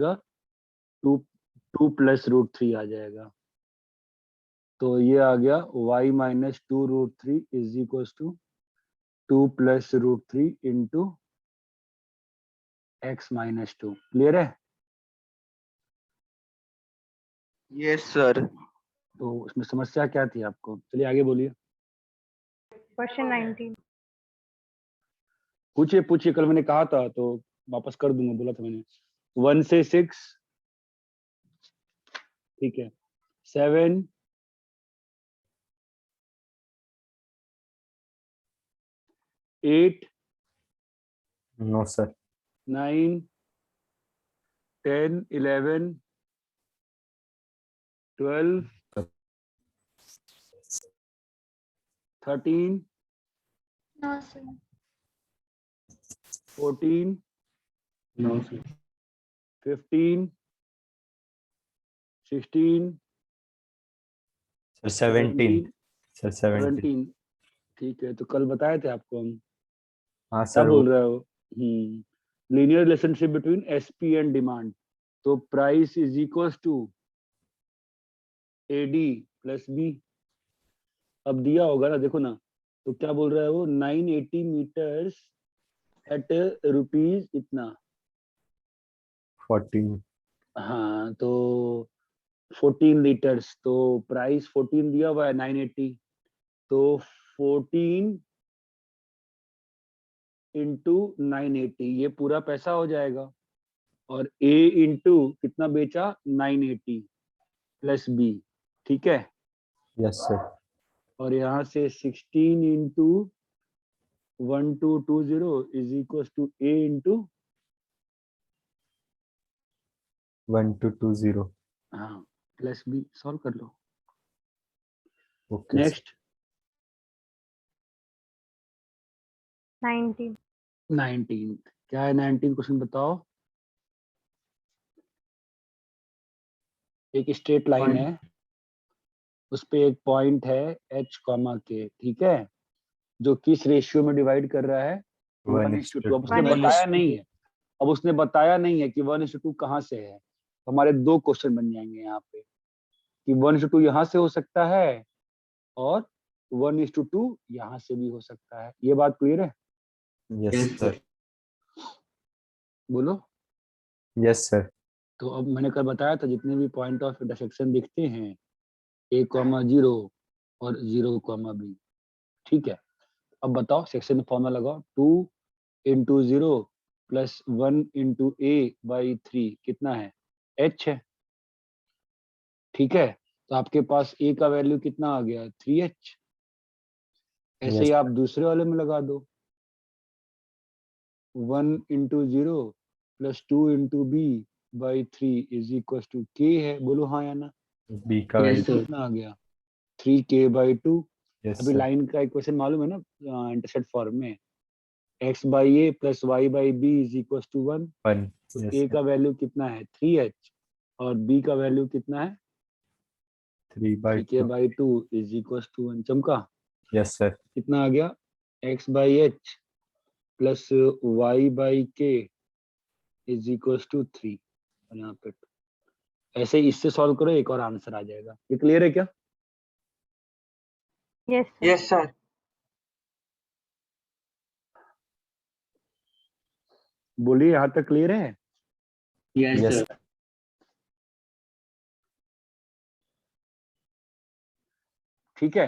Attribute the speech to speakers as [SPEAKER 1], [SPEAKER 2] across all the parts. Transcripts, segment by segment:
[SPEAKER 1] To two plus root three आ जाएगा। तो ये आ गया y minus two root three is equal to two plus root three into x minus two. Clear है?
[SPEAKER 2] Yes sir.
[SPEAKER 1] तो उसमें समस्या क्या थी आपको? चलिए आगे बोलिए।
[SPEAKER 3] क्वेश्चन 19।
[SPEAKER 1] पूछिए पूछिए, कल मैंने कहा था तो वापस कर दूंगा, बोला था मैंने। 1 से 6, ठीक है, 7, 8,
[SPEAKER 4] no sir.
[SPEAKER 1] 9, 10, 11, 12, 13,
[SPEAKER 5] No, sir.
[SPEAKER 1] 14,
[SPEAKER 2] no sir.
[SPEAKER 1] 15, 16,
[SPEAKER 4] sir 17। Sir 17।
[SPEAKER 1] 17। ठीक है, तो कल बताए थे आपको हम।
[SPEAKER 4] हाँ
[SPEAKER 1] क्या
[SPEAKER 4] सर।
[SPEAKER 1] बोल रहे हो? Linear relationship between SP and demand. तो price is equal to AD plus B. अब दिया होगा ना, देखो ना। तो क्या बोल रहा है वो? 980 मीटर्स एट रुपीज इतना।
[SPEAKER 4] 14।
[SPEAKER 1] हाँ, तो 14 लीटर्स, तो प्राइस 14 दिया हुआ है 980। तो 14 इंटू 980 ये पूरा पैसा हो जाएगा। और ए इंटू कितना बेचा? 980 प्लस बी। ठीक है।
[SPEAKER 4] Yes sir.
[SPEAKER 1] और यहाँ से 16 into 1220 is equal to A into
[SPEAKER 4] 1220।
[SPEAKER 1] हाँ प्लस बी। सॉल्व कर लो।
[SPEAKER 4] ओके।
[SPEAKER 1] नेक्स्ट
[SPEAKER 3] 19।
[SPEAKER 1] 19। क्या है 19? क्वेश्चन बताओ। एक स्ट्रेट लाइन है, उस पे एक पॉइंट है h कॉमा के, ठीक है, जो किस रेशियो में डिवाइड कर रहा है? 1:2। अब उसने
[SPEAKER 3] 1:2।
[SPEAKER 1] बताया नहीं है। अब उसने बताया नहीं है कि 1:2 कहाँ से है। तो हमारे दो क्वेश्चन बन जाएंगे यहाँ पे कि 1:2 यहाँ से हो सकता है और 1:2 यहाँ से भी हो सकता है। ये बात क्लियर है?
[SPEAKER 4] Yes sir.
[SPEAKER 1] बोलो।
[SPEAKER 4] Yes sir.
[SPEAKER 1] तो अब मैंने कल बताया था जितने भी पॉइंट ऑफ इंटरसेक्शन दिखते हैं a,0 और 0,b, ठीक है। अब बताओ, सेक्शन में फॉर्मूला लगाओ। 2 इंटू 0 प्लस 1 इंटू a/3 कितना है? h है, ठीक है। तो आपके पास a का वैल्यू कितना आ गया? 3h। ऐसे ही
[SPEAKER 4] यस
[SPEAKER 1] आप दूसरे वाले में लगा दो। 1 into 0 plus 2 into b/3 is equal to k है। बोलो हाँ या ना।
[SPEAKER 4] बी का
[SPEAKER 2] Yes,
[SPEAKER 4] वैल्यू।
[SPEAKER 2] sir.
[SPEAKER 1] कितना आ गया? 3k/2।
[SPEAKER 4] यस
[SPEAKER 1] अभी
[SPEAKER 4] सर।
[SPEAKER 1] लाइन का इक्वेशन मालूम है ना इंटरसेप्ट फॉर्म में? x/a plus y/b is equal to 1।
[SPEAKER 4] 1।
[SPEAKER 1] तो
[SPEAKER 4] यस
[SPEAKER 1] a
[SPEAKER 4] सर।
[SPEAKER 1] का वैल्यू कितना है? 3h। और b का वैल्यू कितना है?
[SPEAKER 4] 3/2।
[SPEAKER 1] 3k/2 is equal to 1। चमका?
[SPEAKER 4] Yes sir.
[SPEAKER 1] कितना आ गया? x/h plus y/k is equal to 3। और यहाँ पे ऐसे ही इससे सॉल्व करो, एक और आंसर आ जाएगा। ये क्लियर है क्या?
[SPEAKER 3] Yes sir.
[SPEAKER 2] Yes, sir.
[SPEAKER 1] बोलिए, यहाँ तक क्लियर है?
[SPEAKER 2] Yes,
[SPEAKER 4] yes.
[SPEAKER 2] sir.
[SPEAKER 1] ठीक है।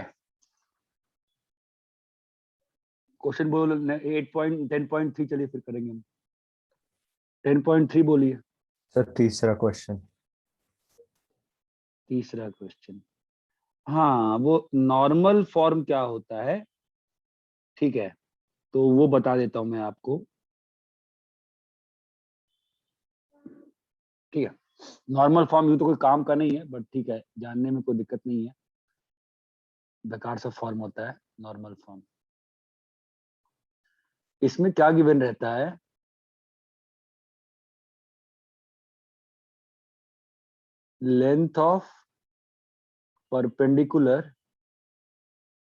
[SPEAKER 1] क्वेश्चन बोलो 10.3। चलिए फिर करेंगे हम। 10.3 बोलिए।
[SPEAKER 4] सर तीसरा क्वेश्चन।
[SPEAKER 1] तीसरा क्वेश्चन, हाँ, वो नॉर्मल फॉर्म क्या होता है, ठीक है, तो वो बता देता हूं मैं आपको। ठीक है, नॉर्मल फॉर्म यूं तो कोई काम का नहीं है, बट ठीक है, जानने में कोई दिक्कत नहीं है। बेकार सा फॉर्म होता है नॉर्मल फॉर्म। इसमें क्या गिवन रहता है? Length of perpendicular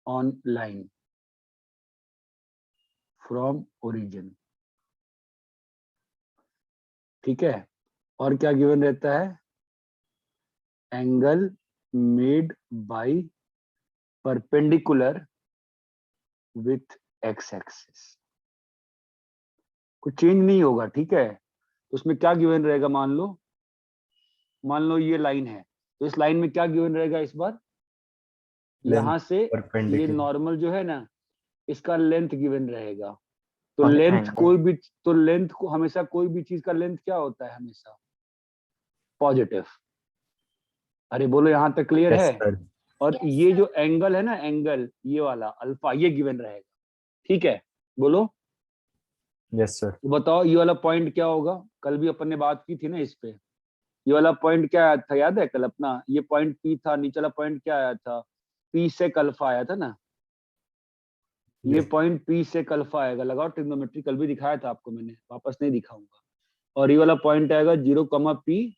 [SPEAKER 1] on line from origin, ठीक है। और क्या गिवन रहता है? Angle made by perpendicular with x axis. कुछ चेंज नहीं होगा, ठीक है। तो उसमें क्या गिवन रहेगा? मान लो ये लाइन है, तो इस लाइन में क्या गिवन रहेगा इस बार? यहाँ से ये
[SPEAKER 4] परपेंडिकुलर।
[SPEAKER 1] नॉर्मल जो है ना, इसका लेंथ गिवन रहेगा। तो
[SPEAKER 2] और
[SPEAKER 1] लेंथ
[SPEAKER 2] angle।
[SPEAKER 1] कोई भी, तो लेंथ को हमेशा, कोई भी चीज का लेंथ क्या होता है? हमेशा पॉजिटिव। अरे बोलो, यहाँ तक क्लियर
[SPEAKER 4] यस
[SPEAKER 1] है?
[SPEAKER 4] सर।
[SPEAKER 1] और ये जो एंगल है ना, एंगल ये वाला अल्फा, ये गिवन रहेगा, ठीक है। बोलो,
[SPEAKER 4] यस सर।
[SPEAKER 1] तो बताओ ये वाला पॉइंट क्या होगा? कल भी अपन ने बात की थी ना इस पे। ये वाला पॉइंट क्या आया था, याद है कल अपना? ये पॉइंट पी था, नीचे वाला पॉइंट क्या आया था? पी से अल्फा आया था ना। ये पॉइंट पी से अल्फा आएगा, लगाओ ट्रिग्नोमेट्री, कल भी दिखाया था आपको मैंने, वापस नहीं दिखाऊंगा। और ये वाला पॉइंट आएगा 0, पी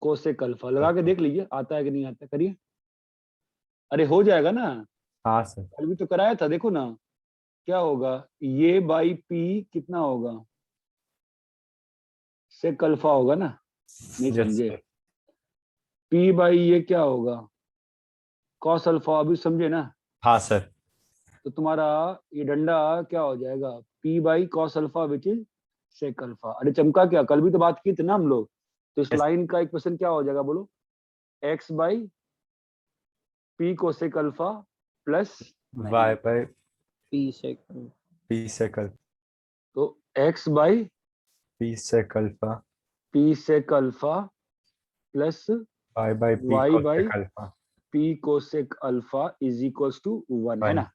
[SPEAKER 1] कोसेक अल्फा। लगा के देख लीजिए आता है कि नहीं आता, करिए। अरे हो जाएगा ना,
[SPEAKER 4] हाँ सर।
[SPEAKER 1] कल भी तो कराया था, देखो ना क्या होगा। ये बाई पी कितना होगा? सेक अल्फा होगा ना, नहीं
[SPEAKER 4] यस
[SPEAKER 1] समझे?
[SPEAKER 4] सर।
[SPEAKER 1] पी बाई ये क्या होगा? कॉस अल्फा, अभी समझे ना?
[SPEAKER 4] हाँ सर।
[SPEAKER 1] तो तुम्हारा ये डंडा क्या हो जाएगा? P by cos alpha which is sec alpha. अरे चमका क्या, कल भी तो बात की थी ना हम लोग। तो इस
[SPEAKER 4] Yes.
[SPEAKER 1] लाइन का इक्वेशन क्या हो जाएगा? बोलो, x by p cosec alpha plus
[SPEAKER 4] y by
[SPEAKER 2] p sec.
[SPEAKER 4] P सेकल।
[SPEAKER 1] तो x by
[SPEAKER 4] p sec alpha.
[SPEAKER 1] P sec alpha plus
[SPEAKER 4] y by p
[SPEAKER 1] y by
[SPEAKER 4] cosec alpha.
[SPEAKER 1] P cosec alpha is equals to 1, है
[SPEAKER 4] 1
[SPEAKER 1] ना?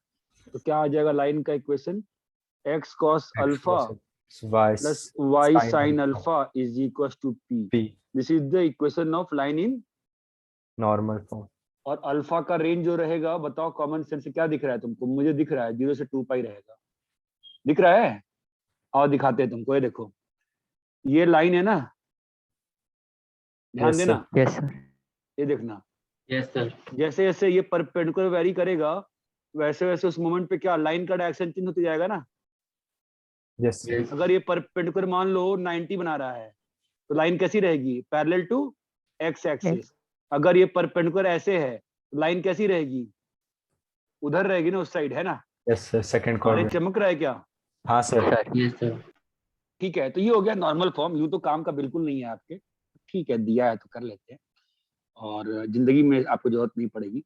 [SPEAKER 1] तो क्या आ जाएगा line का equation? X cos alpha
[SPEAKER 4] y
[SPEAKER 1] plus y
[SPEAKER 4] sin
[SPEAKER 1] sin
[SPEAKER 4] alpha
[SPEAKER 1] alpha is equals to P.
[SPEAKER 4] P
[SPEAKER 1] this is the equation of line in.
[SPEAKER 4] Normal form.
[SPEAKER 1] और अल्फा का रेंज जो रहेगा, बताओ कॉमन सेंस से क्या दिख रहा है तुमको? मुझे दिख रहा है 0 से 2 पाई रहेगा, दिख रहा है? और दिखाते हैं तुमको, ये देखो, ये लाइन है ना, ध्यान
[SPEAKER 4] यस
[SPEAKER 1] देना,
[SPEAKER 4] सर।
[SPEAKER 2] Yes sir.
[SPEAKER 1] ये देखना।
[SPEAKER 2] Yes sir.
[SPEAKER 1] जैसे जैसे ये परपेंडिकुलर वेरी करेगा, वैसे वैसे उस मोमेंट पे क्या लाइन का डायरेक्शन चेंज होते जाएगा ना।
[SPEAKER 4] Yes sir.
[SPEAKER 1] अगर ये परपेंडिकुलर मान लो 90 बना रहा है, तो लाइन कैसी रहेगी? Parallel to x axis. अगर ये परपेंडिकुलर ऐसे है, तो लाइन कैसी रहेगी? उधर रहेगी ना, उस साइड, है ना?
[SPEAKER 4] Yes sir. सेकंड
[SPEAKER 1] अरे
[SPEAKER 4] क्वाड्रेंट।
[SPEAKER 1] चमक रहा है क्या?
[SPEAKER 4] हाँ सर।
[SPEAKER 2] Yes sir.
[SPEAKER 1] ठीक है, तो ये हो गया नॉर्मल फॉर्म। यूं तो काम का बिल्कुल नहीं है आपके, ठीक है, दिया है तो कर लेते हैं, और जिंदगी में आपको जरूरत नहीं पड़ेगी,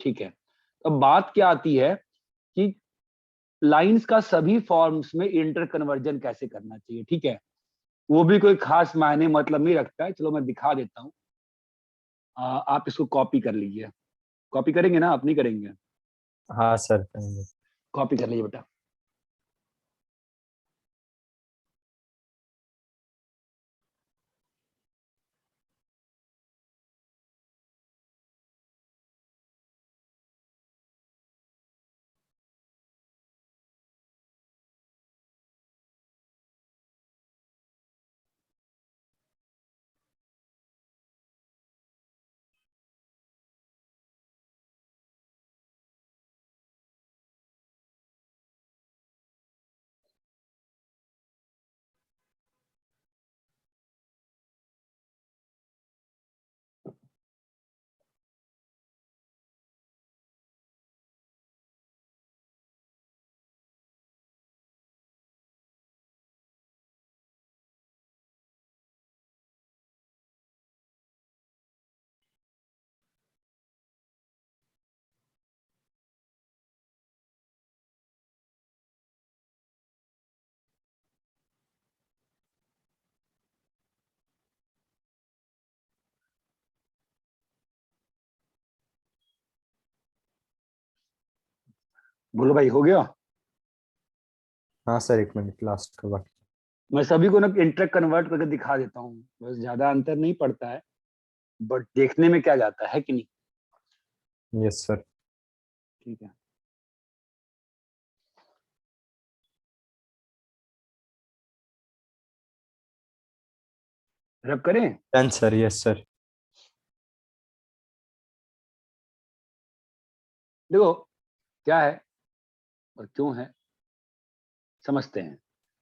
[SPEAKER 1] ठीक है। अब बात क्या आती है कि लाइंस का सभी फॉर्म्स में इंटर कन्वर्जन कैसे करना चाहिए, ठीक है। वो भी कोई खास मायने मतलब नहीं रखता है, चलो मैं दिखा देता हूँ। आप इसको कॉपी कर लीजिए। कॉपी करेंगे ना, आप नहीं करेंगे?
[SPEAKER 4] हाँ सर करेंगे।
[SPEAKER 1] कॉपी कर लीजिए बेटा। बोलो भाई, हो गया?
[SPEAKER 4] हाँ सर, एक मिनट लास्ट का बाकी।
[SPEAKER 1] मैं सभी को ना इंटर कन्वर्ट करके दिखा देता हूँ, बस ज्यादा अंतर नहीं पड़ता है, बट देखने में क्या जाता है कि नहीं?
[SPEAKER 4] Yes sir.
[SPEAKER 1] ठीक है, रब करें।
[SPEAKER 4] Done sir. Yes sir.
[SPEAKER 1] देखो क्या है और क्यों है, समझते हैं,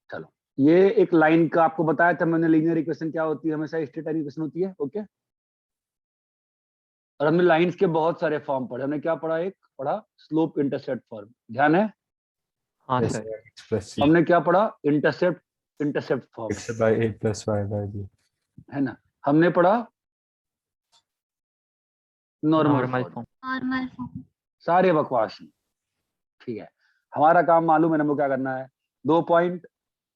[SPEAKER 1] चलो। ये एक लाइन का आपको बताया था मैंने, लीनियर इक्वेशन क्या होती है, हमेशा स्ट्रेट लाइन इक्वेशन होती है। ओके, और हमने लाइंस के बहुत सारे फॉर्म पढ़े। हमने क्या पढ़ा, एक पढ़ा स्लोप इंटरसेप्ट फॉर्म, ध्यान है?
[SPEAKER 2] हाँ
[SPEAKER 4] Yes,
[SPEAKER 2] sir.
[SPEAKER 4] sir. X plus C.
[SPEAKER 1] हमने क्या पढ़ा, intercept form,
[SPEAKER 4] X by A plus Y by B.
[SPEAKER 1] है ना? हमने पढ़ा normal
[SPEAKER 2] normal
[SPEAKER 1] form,
[SPEAKER 2] form.
[SPEAKER 5] Normal form.
[SPEAKER 1] सारे बकवास हैं। ठीक है, हमारा काम मालूम है हमको क्या करना है, 2 पॉइंट,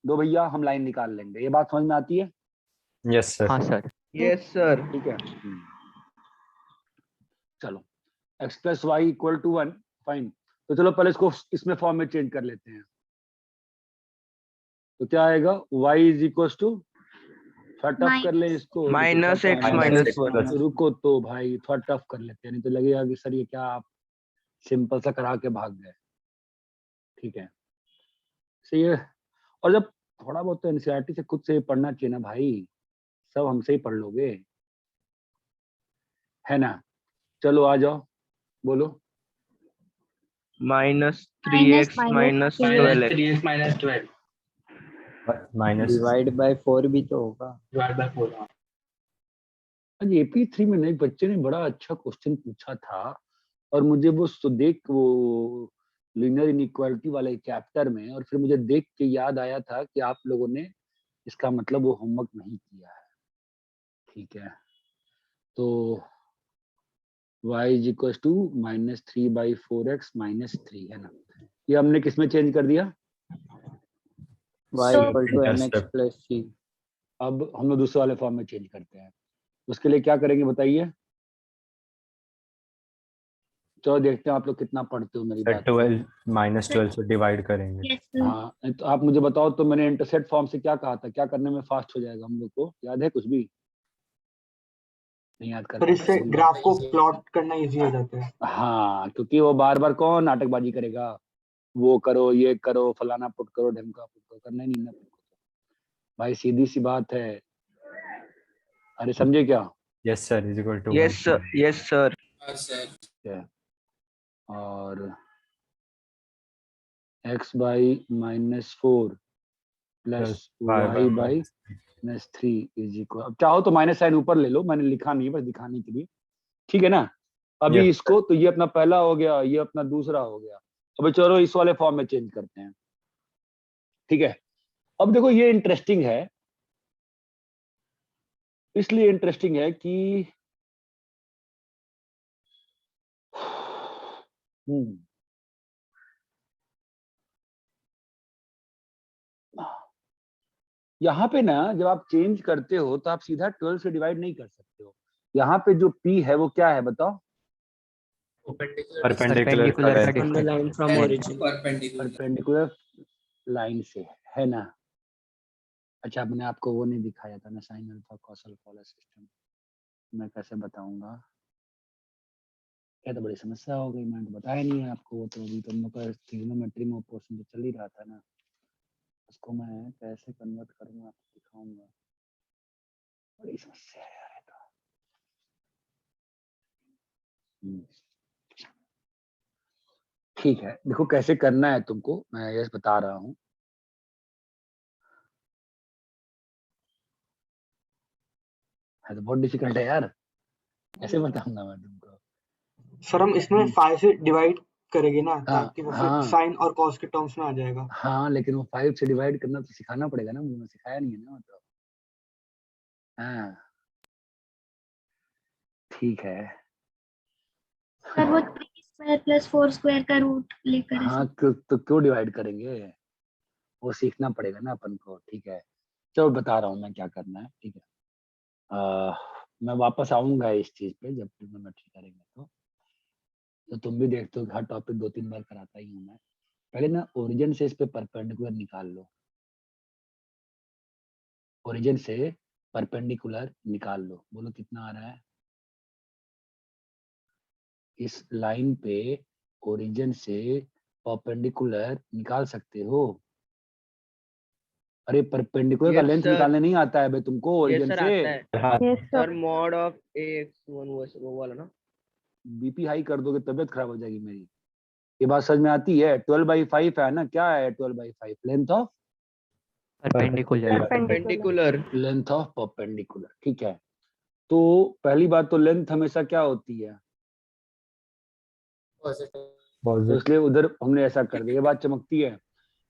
[SPEAKER 1] 2 भैया हम लाइन निकाल लेंगे। ये बात समझ में आती है?
[SPEAKER 4] Yes, sir.
[SPEAKER 2] हाँ सर।
[SPEAKER 6] Yes sir.
[SPEAKER 1] ठीक है, चलो x plus y equal to 1, fine. तो चलो पहले इसको इसमें फॉर्म में चेंज कर लेते हैं। तो क्या आएगा, y इज इक्वल टू, थोड़ा टफ कर लें इसको,
[SPEAKER 6] minus x
[SPEAKER 4] Minus
[SPEAKER 6] minus
[SPEAKER 4] X plus
[SPEAKER 6] one.
[SPEAKER 1] रुको तो भाई, थोड़ा टफ कर लेते हैं, नहीं तो लगेगा कि सर ये क्या आप सिंपल सा करा के भाग गए। ठीक है, सही है। और जब थोड़ा बहुत तो एनसीईआरटी से खुद से पढ़ना चाहिए ना भाई, सब हमसे ही पढ़ लोगे, है ना? चलो आ जाओ, बोलो।
[SPEAKER 6] Minus
[SPEAKER 5] Minus
[SPEAKER 6] 3x minus 12x।
[SPEAKER 2] 3x minus 12
[SPEAKER 4] minus
[SPEAKER 2] divide by 4 भी तो होगा। Divide by 4।
[SPEAKER 1] आज AP3 में एक बच्चे ने बड़ा अच्छा क्वेश्चन पूछा था, और मुझे वो देख, वो लीनियर इनइक्वालिटी वाले चैप्टर में, और फिर मुझे देख के याद आया था कि आप लोगों ने इसका मतलब वो होमवर्क नहीं किया है। ठीक है, तो y is equal to -3/4x - 3, है ना? ये हमने किसमें चेंज कर दिया?
[SPEAKER 2] y
[SPEAKER 5] So-
[SPEAKER 2] equal to mx plus c।
[SPEAKER 1] अब हम लोग दूसरे वाले फॉर्म में चेंज करते हैं। उसके लिए क्या करेंगे बताइए? चलो देखते हैं आप लोग कितना पढ़ते हो मेरी
[SPEAKER 4] sir,
[SPEAKER 1] बात को।
[SPEAKER 4] 12 minus 12 से डिवाइड करेंगे।
[SPEAKER 5] Yes, sir.
[SPEAKER 1] हाँ, तो आप मुझे बताओ, तो मैंने इंटरसेप्ट फॉर्म से क्या कहा था, क्या करने में फास्ट हो जाएगा हम लोग को, याद है कुछ भी? नहीं याद कर
[SPEAKER 7] सर
[SPEAKER 1] पाते,
[SPEAKER 7] इससे
[SPEAKER 1] बोलो।
[SPEAKER 7] ग्राफ को प्लॉट करना इजी हो जाता है।
[SPEAKER 1] हाँ, क्योंकि वो बार बार कौन नाटकबाजी करेगा, वो करो, ये करो, फलाना पुट करो, ढमका पुट करो, करना ही नहीं ना भाई, सीधी सी बात है। अरे समझे क्या?
[SPEAKER 4] Yes, sir. Is equal to
[SPEAKER 6] yes
[SPEAKER 4] 1.
[SPEAKER 6] Yes sir.
[SPEAKER 1] और x by -4 plus y by -3 is equal, अब चाहो तो माइनस साइन ऊपर ले लो, मैंने लिखा नहीं है, बस दिखाने के लिए। ठीक है ना? अभी
[SPEAKER 4] Yes,
[SPEAKER 1] इसको, तो ये अपना पहला हो गया, ये अपना दूसरा हो गया। अब चलो इस वाले फॉर्म में चेंज करते हैं। ठीक है, अब देखो ये इंटरेस्टिंग है, इसलिए इंटरेस्टिंग है कि यहाँ पे ना जब आप चेंज करते हो तो आप सीधा 12 से डिवाइड नहीं कर सकते हो। यहाँ पे जो p है वो क्या है बताओ?
[SPEAKER 4] perpendicular
[SPEAKER 2] Perpendicular का
[SPEAKER 4] का
[SPEAKER 6] on the line from origin.
[SPEAKER 1] Perpendicular line से, है ना? अच्छा, मैंने आपको वो नहीं दिखाया था ना, साइन अल्फा कॉस अल्फा वाला सिस्टम, मैं कैसे बताऊंगा? क्या तो बड़ी समस्या हो गई, मैंने तो बताया नहीं है आपको। वो तो अभी तुम लोग का ट्रिग्नोमेट्री में पोर्शन तो चल ही रहा था ना, उसको मैं कैसे कन्वर्ट करूंगा आपको दिखाऊंगा, बड़ी समस्या है यार ये तो। ठीक है, देखो कैसे करना है तुमको, मैं यस बता रहा हूँ। है तो बहुत डिफिकल्ट है यार, कैसे बताऊंगा मैं तुमको?
[SPEAKER 7] सर हम इसमें 5 से डिवाइड करेंगे ना,
[SPEAKER 1] हाँ,
[SPEAKER 7] ताकि वो
[SPEAKER 1] हाँ।
[SPEAKER 7] फिर साइन और कॉस के टर्म्स में आ जाएगा।
[SPEAKER 1] हाँ, लेकिन वो 5 से डिवाइड करना तो सिखाना पड़ेगा ना, मुझे सिखाया नहीं है ना तो। हाँ, ठीक है।
[SPEAKER 5] सर वो 3 स्क्वायर प्लस 4 स्क्वायर का रूट लेकर ऐसे।
[SPEAKER 1] हाँ, तो क्यों डिवाइड करेंगे, वो सीखना पड़ेगा ना अपन को। ठीक है, चलो बता रहा हूँ मैं क्या करना है। ठीक है, मैं वापस आऊंगा इस चीज पे जब ट्रिग्नोमेट्री करेंगे तो तुम भी देखते हो कि हर टॉपिक 2-3 बार कराता ही हूँ मैं। पहले ना ओरिजिन से इस पे परपेंडिकुलर निकाल लो, ओरिजिन से परपेंडिकुलर निकाल लो, बोलो कितना आ रहा है? इस लाइन पे ओरिजिन से परपेंडिकुलर निकाल सकते हो? अरे परपेंडिकुलर का
[SPEAKER 6] Yes,
[SPEAKER 1] लेंथ
[SPEAKER 6] sir.
[SPEAKER 1] निकालने नहीं आता है बे तुमको
[SPEAKER 6] यस
[SPEAKER 1] ओरिजिन
[SPEAKER 6] सर
[SPEAKER 1] से?
[SPEAKER 6] आता है
[SPEAKER 3] Yes,
[SPEAKER 6] sir.
[SPEAKER 3] sir.
[SPEAKER 6] Mod of ax1 वो वाला ना।
[SPEAKER 1] बीपी हाई कर दोगे, तबीयत खराब हो जाएगी मेरी। ये बात समझ में आती है? 12/5 है ना, क्या है 12/5? Length of
[SPEAKER 6] perpendicular
[SPEAKER 3] Perpendicular.
[SPEAKER 1] Length of perpendicular. ठीक है, तो पहली बात तो लेंथ हमेशा क्या होती है, तो
[SPEAKER 4] पॉजिटिव
[SPEAKER 1] इसलिए उधर हमने ऐसा कर दिया, ये बात चमकती है।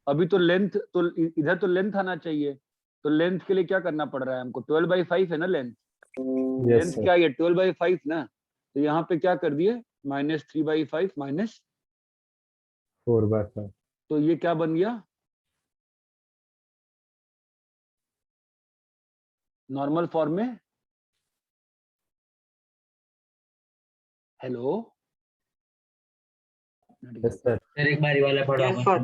[SPEAKER 1] अभी तो लेंथ तो इधर तो लेंथ आना चाहिए, तो लेंथ के लिए क्या करना पड़ रहा है हमको, 12/5 है ना लेंथ।
[SPEAKER 4] यस
[SPEAKER 1] लेंथ
[SPEAKER 4] सर
[SPEAKER 1] क्या है, 12/5 ना, तो यहाँ पे क्या कर दिए -3/5 माइनस,
[SPEAKER 4] 4/5
[SPEAKER 1] तो ये क्या बन गया, नॉर्मल फॉर्म में। Hello
[SPEAKER 4] yes sir
[SPEAKER 7] yes sir.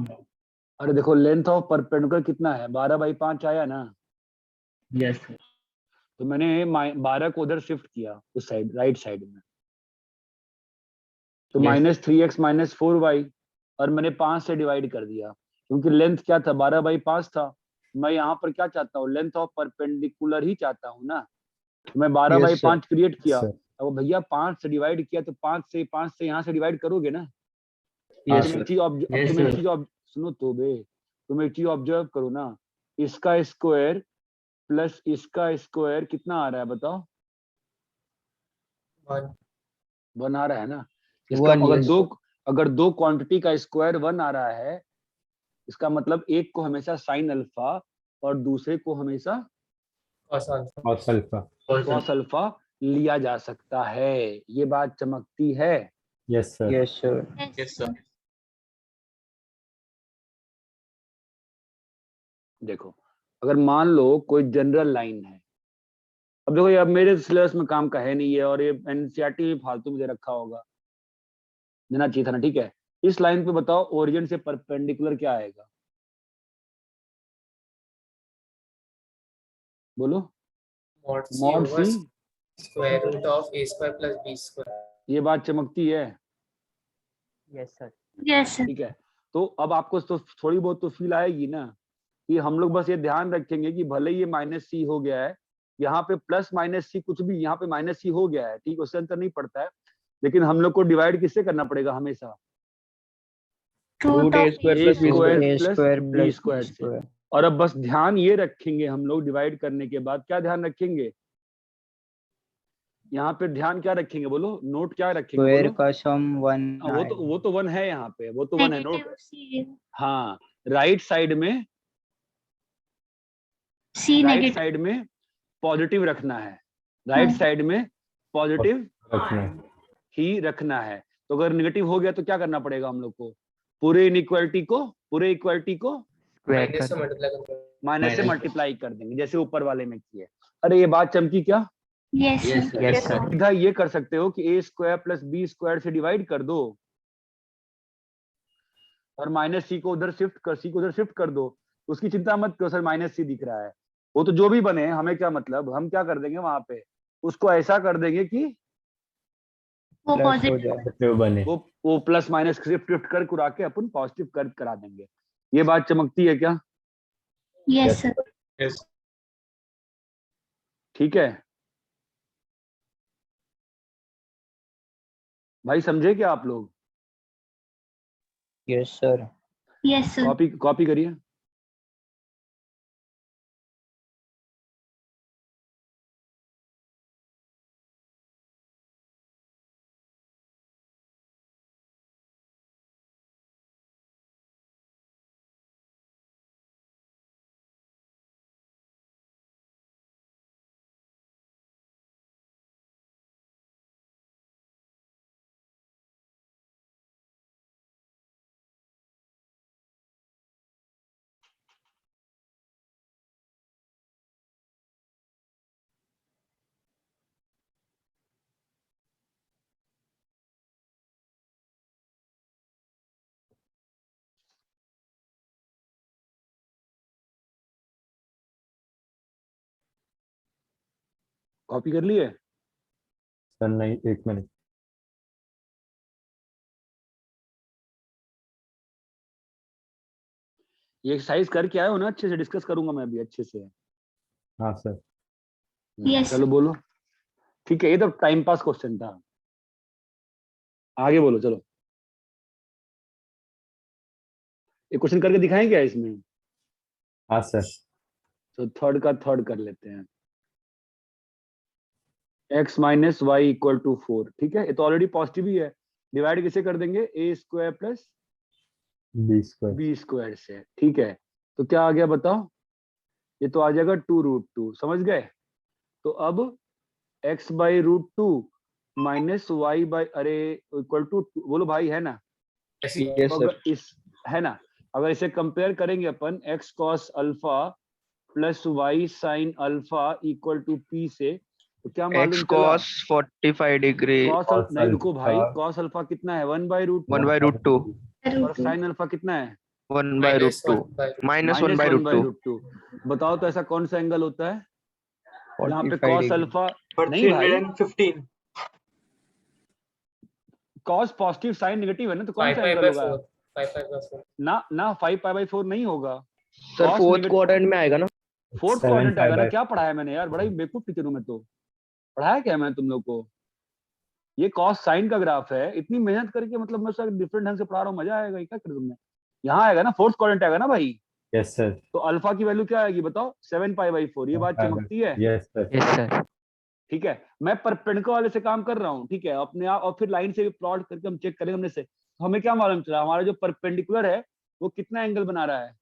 [SPEAKER 1] अरे देखो लेंथ ऑफ परपेंडिकुलर कितना है, 12/5 आया ना।
[SPEAKER 2] यस
[SPEAKER 1] तो मैंने 12 को उधर शिफ्ट किया उस साइड, राइट साइड में, तो -3x - 4y, और मैंने 5 से डिवाइड कर दिया, क्योंकि लेंथ क्या था 12/5 था। मैं यहाँ पर क्या चाहता हूँ, लेंथ ऑफ परपेंडिकुलर ही चाहता हूँ ना, तो मैं 12/5 क्रिएट किया।
[SPEAKER 4] सर
[SPEAKER 1] अब भैया 5 से डिवाइड किया, तो 5 से यहाँ से डिवाइड करोगे ना।
[SPEAKER 2] यस
[SPEAKER 1] तुम एक चीज सुनो तो बे, तुम एक चीज ऑब्जर्व करो ना, इसका स्क्वायर प्लस इसका स्क्वायर कितना आ रहा है बताओ, 1 आ रहा है ना। इसका
[SPEAKER 6] One, yes.
[SPEAKER 1] अगर दो क्वांटिटी का स्क्वायर 1 आ रहा है, इसका मतलब एक को हमेशा साइन अल्फा और दूसरे को हमेशा
[SPEAKER 4] कॉस अल्फा
[SPEAKER 1] कॉस अल्फा लिया जा सकता है। ये बात चमकती है।
[SPEAKER 4] Yes sir
[SPEAKER 6] Yes, sir.
[SPEAKER 5] Yes, sir.
[SPEAKER 1] देखो अगर मान लो कोई जनरल लाइन है, अब देखो ये अब मेरे सिलेबस में काम का है नहीं है, और ये एनसीईआरटी में फालतू में दे रखा होगा, देना चाहिए था ना। ठीक है, इस लाइन पे बताओ ओरिजिन से परपेंडिकुलर क्या आएगा, बोलो। Mod C
[SPEAKER 8] square root of a square plus b square.
[SPEAKER 1] ये बात चमकती है।
[SPEAKER 6] Yes, sir.
[SPEAKER 5] Yes, sir.
[SPEAKER 1] ठीक है, तो अब आपको तो थोड़ी बहुत तो फील आएगी ना, कि हम लोग बस ये ध्यान रखेंगे कि भले ये -c हो गया है, यहाँ पे +-c कुछ भी, यहाँ पे -c हो गया है, ठीक, उससे अंतर नहीं पड़ता है, लेकिन हम लोग को डिवाइड किससे करना पड़ेगा हमेशा,
[SPEAKER 5] Root of
[SPEAKER 6] A square
[SPEAKER 1] a
[SPEAKER 6] plus B
[SPEAKER 1] square
[SPEAKER 6] square.
[SPEAKER 2] A
[SPEAKER 1] plus
[SPEAKER 2] square
[SPEAKER 1] b
[SPEAKER 2] plus
[SPEAKER 1] square
[SPEAKER 2] B
[SPEAKER 1] से।
[SPEAKER 2] square.
[SPEAKER 1] और अब बस ध्यान ये रखेंगे हम लोग, डिवाइड करने के बाद क्या ध्यान रखेंगे, यहाँ पे ध्यान क्या रखेंगे बोलो, नोट क्या रखेंगे
[SPEAKER 2] स्क्वायर
[SPEAKER 1] बोलो।
[SPEAKER 2] का सम 1
[SPEAKER 1] वो तो 1 है यहाँ पे, वो तो 1 है, नोट।
[SPEAKER 5] negative C.
[SPEAKER 1] हाँ, राइट साइड में
[SPEAKER 5] C
[SPEAKER 1] राइट
[SPEAKER 5] negative.
[SPEAKER 1] साइड में पॉजिटिव रखना है, राइट साइड में पॉजिटिव
[SPEAKER 4] रखना
[SPEAKER 1] ही रखना है। तो अगर नेगेटिव हो गया तो क्या करना पड़ेगा हम लोग को, पूरे इक्वालिटी को
[SPEAKER 6] Square
[SPEAKER 8] माइनस से
[SPEAKER 6] कर
[SPEAKER 8] मल्टीप्लाई करना
[SPEAKER 1] माइनस से मल्टीप्लाई कर देंगे, जैसे ऊपर वाले में किए। अरे ये बात चमकी क्या,
[SPEAKER 5] Yes, sir.
[SPEAKER 6] Yes, sir.
[SPEAKER 1] सीधा ये कर सकते हो कि a square plus b square से डिवाइड कर दो, और -c को उधर शिफ्ट कर दो। उसकी चिंता मत करो सर, -c दिख रहा है, वो तो जो भी बने हमें क्या मतलब, हम क्या कर देंगे वहां पे, उसको ऐसा कर देंगे कि
[SPEAKER 5] वो
[SPEAKER 2] प्लस हो
[SPEAKER 5] positive.
[SPEAKER 2] जाए।
[SPEAKER 4] पॉजिटिव बने
[SPEAKER 1] वो प्लस माइनस शिफ्ट कर कुरा के अपन पॉजिटिव कर करा देंगे। ये बात चमकती है क्या,
[SPEAKER 5] Yes, sir.
[SPEAKER 8] यस
[SPEAKER 1] ठीक है भाई, समझे क्या आप लोग,
[SPEAKER 2] yes sir.
[SPEAKER 5] Yes, sir.
[SPEAKER 1] Copy करिए। कॉपी कर लिए,
[SPEAKER 4] सर नहीं, एक मिनट।
[SPEAKER 1] ये एक्सरसाइज करके आए हो ना, अच्छे से डिस्कस करूंगा मैं अभी अच्छे से।
[SPEAKER 4] हाँ सर
[SPEAKER 5] Yes.
[SPEAKER 1] चलो बोलो, ठीक है, ये तो टाइम पास क्वेश्चन था, आगे बोलो चलो। ये क्वेश्चन करके दिखाएं क्या इसमें,
[SPEAKER 4] हाँ सर
[SPEAKER 1] तो थर्ड का थर्ड कर लेते हैं, x minus y equal to 4। ठीक है, ये तो ऑलरेडी पॉजिटिव ही है, डिवाइड किसे कर देंगे, A square plus
[SPEAKER 4] B square.
[SPEAKER 1] B square से। ठीक है, तो क्या आ गया बताओ, ये तो आ जाएगा 2√2, समझ गए। तो अब x by root two minus y by, अरे इक्वल टू, बोलो भाई, है ना।
[SPEAKER 8] Yes,
[SPEAKER 1] तो अगर इस, है ना, अगर इसे कंपेयर करेंगे अपन x cos alpha plus y sin alpha equal to p से, तो क्या मालूम
[SPEAKER 9] x
[SPEAKER 1] चला,
[SPEAKER 9] cos 45 डिग्री
[SPEAKER 1] कॉस नहीं रुको भाई, कॉस अल्फा कितना है 1 बाई रूट
[SPEAKER 9] 1 by root 2
[SPEAKER 1] और साइन अल्फा कितना है
[SPEAKER 9] 1 by root 2 minus 1 by root 2
[SPEAKER 1] 2। बताओ तो ऐसा कौन सा एंगल होता है यहाँ पे
[SPEAKER 2] 45
[SPEAKER 1] कॉस
[SPEAKER 2] degree।
[SPEAKER 1] अल्फा,
[SPEAKER 7] पर
[SPEAKER 1] नहीं भाई
[SPEAKER 7] 315
[SPEAKER 1] कॉस पॉजिटिव साइन नेगेटिव है ना, तो कौन
[SPEAKER 8] 5
[SPEAKER 1] सा
[SPEAKER 8] pi
[SPEAKER 1] एंगल
[SPEAKER 8] by
[SPEAKER 1] होगा
[SPEAKER 8] 4, 5 pi by 4.
[SPEAKER 1] ना 5 पाई बाई 4 नहीं होगा,
[SPEAKER 9] sir
[SPEAKER 1] Cos
[SPEAKER 9] fourth
[SPEAKER 1] negative-
[SPEAKER 9] quadrant में आएगा ना।
[SPEAKER 1] फोर्थ क्वाड्रेंट आएगा ना। क्या पढ़ाया मैंने यार, बड़ा ही बेवकूफ टीचर हूं मैं तो, पढ़ाया क्या मैं तुम लोग को, ये कॉस साइन का ग्राफ है, इतनी मेहनत करके मतलब मैं उसका डिफरेंट ढंग से पढ़ा रहा हूँ, मजा आएगा, क्या कर तुमने, यहाँ आएगा ना फोर्थ क्वाड्रेंट आएगा ना भाई।
[SPEAKER 4] Yes sir.
[SPEAKER 1] तो अल्फा की वैल्यू क्या आएगी बताओ, 7 पाई बाई 4, ये बात चमकती है।
[SPEAKER 4] Yes sir.
[SPEAKER 6] Yes, sir.
[SPEAKER 1] ठीक है, मैं परपेंडिकुलर वाले से काम कर रहा हूँ, ठीक है, अपने आप, और फिर लाइन से प्लॉट करके हम चेक करेंगे हमने से, तो हमें क्या मालूम चला, हमारा जो परपेंडिकुलर है वो कितना एंगल बना रहा है,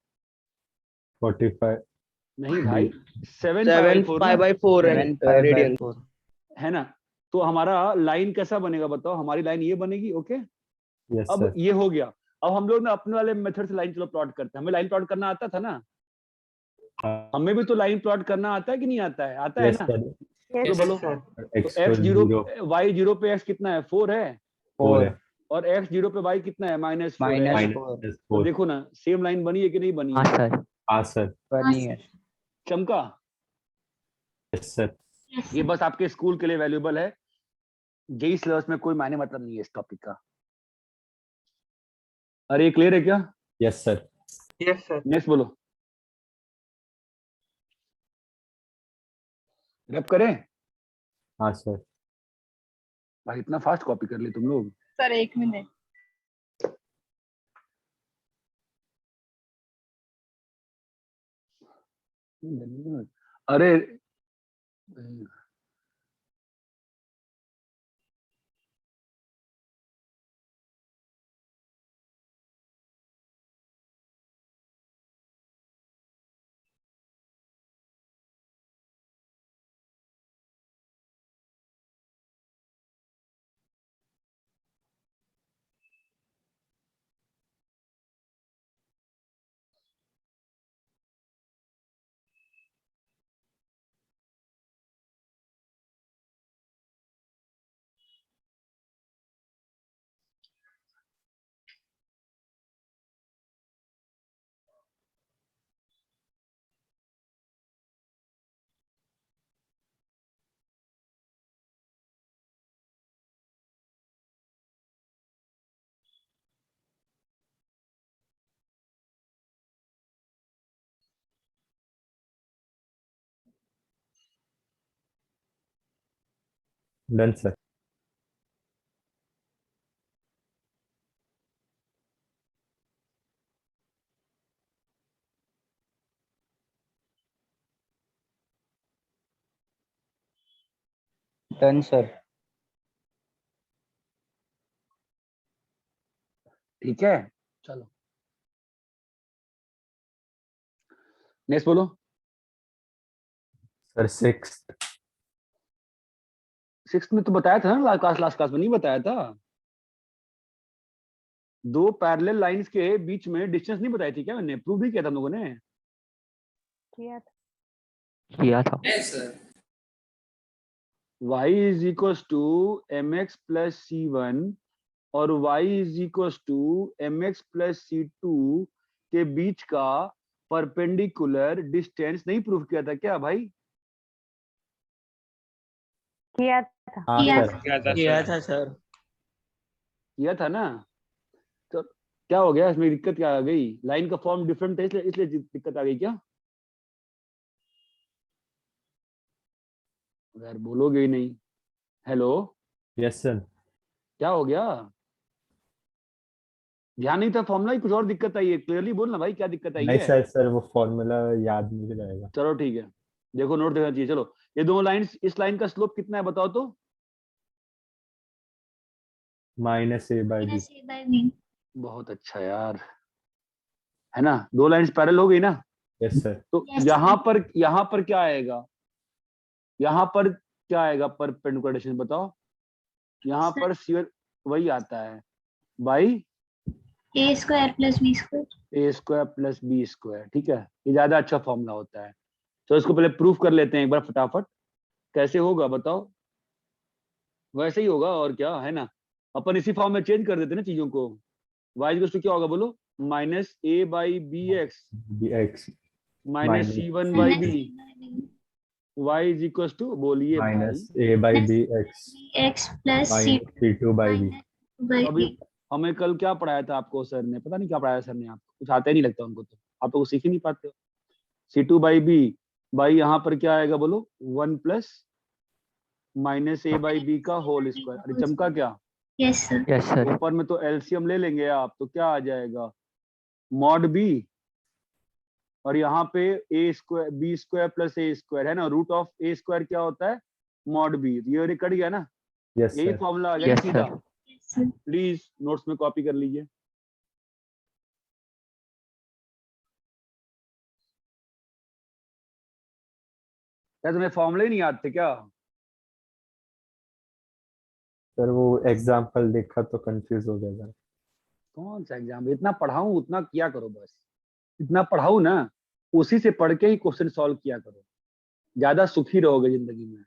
[SPEAKER 4] 45।
[SPEAKER 1] नहीं भाई 7
[SPEAKER 9] 7 pi by 4
[SPEAKER 2] 7 pi by
[SPEAKER 9] radian
[SPEAKER 2] 4।
[SPEAKER 1] है ना। तो हमारा लाइन कैसा बनेगा बताओ, हमारी लाइन ये बनेगी। ओके,
[SPEAKER 4] यस
[SPEAKER 1] अब
[SPEAKER 4] सर।
[SPEAKER 1] ये हो गया, अब हम लोग ना अपने वाले मेथड से लाइन चलो प्लॉट करते हैं, हमें लाइन प्लॉट करना आता था ना, हमें भी तो लाइन प्लॉट करना आता है कि नहीं आता है, आता है
[SPEAKER 4] यस
[SPEAKER 1] ना।
[SPEAKER 4] सर।
[SPEAKER 1] तो
[SPEAKER 3] Yes.
[SPEAKER 1] बोलो,
[SPEAKER 7] सर
[SPEAKER 1] तो
[SPEAKER 4] x
[SPEAKER 1] x
[SPEAKER 4] को
[SPEAKER 1] जीरो
[SPEAKER 4] 0
[SPEAKER 1] वाई जीरो पे x कितना है 4 है,
[SPEAKER 4] 4 है।
[SPEAKER 1] और x जीरो पे y कितना है -4 है।
[SPEAKER 2] माइनस
[SPEAKER 4] माइनस
[SPEAKER 1] तो
[SPEAKER 4] 4।
[SPEAKER 1] देखो ना सेम लाइन बनी है कि नहीं बनी
[SPEAKER 6] हाँ
[SPEAKER 1] है,
[SPEAKER 6] सर।
[SPEAKER 4] हाँ सर।
[SPEAKER 2] बनी है।
[SPEAKER 1] चमका।
[SPEAKER 4] Yes sir.
[SPEAKER 5] Yes,
[SPEAKER 1] ये
[SPEAKER 5] sir.
[SPEAKER 1] बस आपके स्कूल के लिए वैल्यूएबल है, जेई सिलेबस में कोई मायने मतलब नहीं है इस टॉपिक का। अरे ये क्लियर है क्या,
[SPEAKER 4] yes sir.
[SPEAKER 7] Yes sir
[SPEAKER 1] next बोलो, रैप करें।
[SPEAKER 4] हाँ सर।
[SPEAKER 1] भाई इतना फास्ट कॉपी कर लिए तुम लोग।
[SPEAKER 3] Sir 1 minute.
[SPEAKER 1] अरे
[SPEAKER 4] डन सर।
[SPEAKER 2] Done sir.
[SPEAKER 1] ठीक है, चलो नेक्स्ट बोलो।
[SPEAKER 4] सर 6।
[SPEAKER 1] 6 में तो बताया था ना, लास्ट क्लास में नहीं बताया था, दो पैरेलल लाइंस के बीच में डिस्टेंस नहीं बताई थी क्या, मैंने प्रूव भी किया था हम लोगों ने।
[SPEAKER 3] किया था।
[SPEAKER 6] किया था।
[SPEAKER 8] Yes, sir.
[SPEAKER 1] y is equals to mx plus c1 और y is equals to mx plus c2 के बीच का परपेंडिकुलर डिस्टेंस नहीं प्रूव किया था क्या भाई।
[SPEAKER 3] किया था।
[SPEAKER 4] हाँ
[SPEAKER 5] किया
[SPEAKER 4] सर।
[SPEAKER 9] किया था सर।
[SPEAKER 1] किया था ना, तो क्या हो गया इसमें, दिक्कत क्या आ गई, लाइन का फॉर्म डिफरेंट है इसलिए दिक्कत आ गई क्या, यार बोलोगे ही नहीं। Hello,
[SPEAKER 4] yes sir.
[SPEAKER 1] क्या हो गया, ध्यान नहीं था फॉर्मूला ही, कुछ और दिक्कत आई है? क्लियरली बोल ना भाई, क्या दिक्कत आई
[SPEAKER 4] नहीं
[SPEAKER 1] है?
[SPEAKER 4] सर, सर वो फॉर्मूला याद नहीं रहेगा।
[SPEAKER 1] चलो ठीक है, देखो नोट देना चाहिए। चलो ये दोनों लाइंस, इस लाइन का स्लोप कितना है बताओ तो?
[SPEAKER 5] -a/b।
[SPEAKER 1] बहुत अच्छा यार, है ना? दो लाइंस पैरेलल हो गई ना?
[SPEAKER 4] Yes sir.
[SPEAKER 1] तो
[SPEAKER 5] Yes,
[SPEAKER 1] यहाँ पर क्या आएगा? यहाँ पर क्या आएगा परपेंडिकुलर डिस्टेंस बताओ? यहाँ
[SPEAKER 5] Sir.
[SPEAKER 1] पर C1 वही आता है by
[SPEAKER 5] a² + b²।
[SPEAKER 1] a² + b²। ठीक है, ये ज्यादा अच्छा फॉर्मूला होता है। तो इसको पहले प्रूफ कर लेते हैं एक बार फटाफट, कैसे होगा बताओ? वैसे ही होगा और क्या, है ना? अपन इसी फॉर्म में चेंज कर देते हैं ना चीजों को। y इक्वल टू क्या होगा बोलो? -a/bx
[SPEAKER 4] x
[SPEAKER 1] -c1/b। y is equal to, बोलिए भाई।
[SPEAKER 4] -a/bx
[SPEAKER 5] x +
[SPEAKER 4] -c2/b।
[SPEAKER 1] अभी हमें कल क्या पढ़ाया था आपको सर ने? पता नहीं क्या पढ़ाया सर ने आपको, कुछ आता ही नहीं लगता उनको, तो आप लोग सीख ही नहीं पाते हो। c2/b बाई यहाँ पर क्या आएगा बोलो? 1 + -a/b का होल स्क्वायर। अरे चमका क्या?
[SPEAKER 5] Yes sir.
[SPEAKER 6] Yes, sir.
[SPEAKER 1] ऊपर में तो एलसीएम ले लेंगे आप, तो क्या आ जाएगा? मॉड b, और यहाँ पे a² b² + a² है ना, √(a² क्या होता है? Mod b। ये कट गया ना,
[SPEAKER 4] यस
[SPEAKER 1] यही
[SPEAKER 4] सर।
[SPEAKER 1] फॉर्मूला आ गया
[SPEAKER 6] Yes,
[SPEAKER 1] सीधा।
[SPEAKER 6] sir.
[SPEAKER 5] Yes, sir.
[SPEAKER 1] Please notes में कॉपी कर लीजिए। क्या तुम्हें फॉर्मूले ही नहीं याद थे क्या?
[SPEAKER 4] सर वो एग्जाम्पल देखा तो कंफ्यूज हो गया था।
[SPEAKER 1] कौन सा एग्जाम? इतना पढ़ाऊं उतना किया करो बस, इतना पढ़ाऊं ना उसी से पढ़ के ही क्वेश्चन सॉल्व किया करो, ज्यादा सुखी रहोगे जिंदगी में।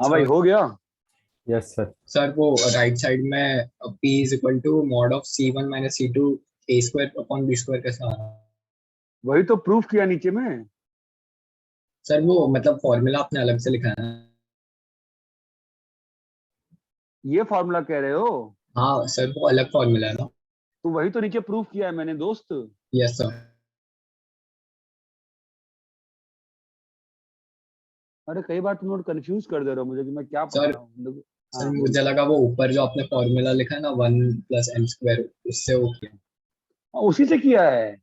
[SPEAKER 1] हाँ भाई, हो गया।
[SPEAKER 4] Yes sir.
[SPEAKER 8] सर वो राइट साइड में p is equal to mod of c1 - c2 a² / b² कैसा आ रहा है?
[SPEAKER 1] वही तो प्रूफ किया नीचे में।
[SPEAKER 8] सर वो मतलब फॉर्मूला आपने अलग से लिखा है।
[SPEAKER 1] ये फॉर्मूला कह रहे हो?
[SPEAKER 8] हाँ सर, वो अलग फॉर्मूला है ना।
[SPEAKER 1] तो वही तो नीचे प्रूफ किया है मैंने दोस्त।
[SPEAKER 8] Yes sir.
[SPEAKER 1] अरे कई बार तुम लोग कंफ्यूज कर दे रहे हो मुझे कि मैं क्या पढ़ा
[SPEAKER 8] सर,
[SPEAKER 1] रहा हूँ।
[SPEAKER 8] सर
[SPEAKER 1] हाँ,
[SPEAKER 8] मुझे लगा वो ऊपर जो आपने फॉर्मूला लिखा है ना 1 + m², उससे वो किया।
[SPEAKER 1] उसी से किया है।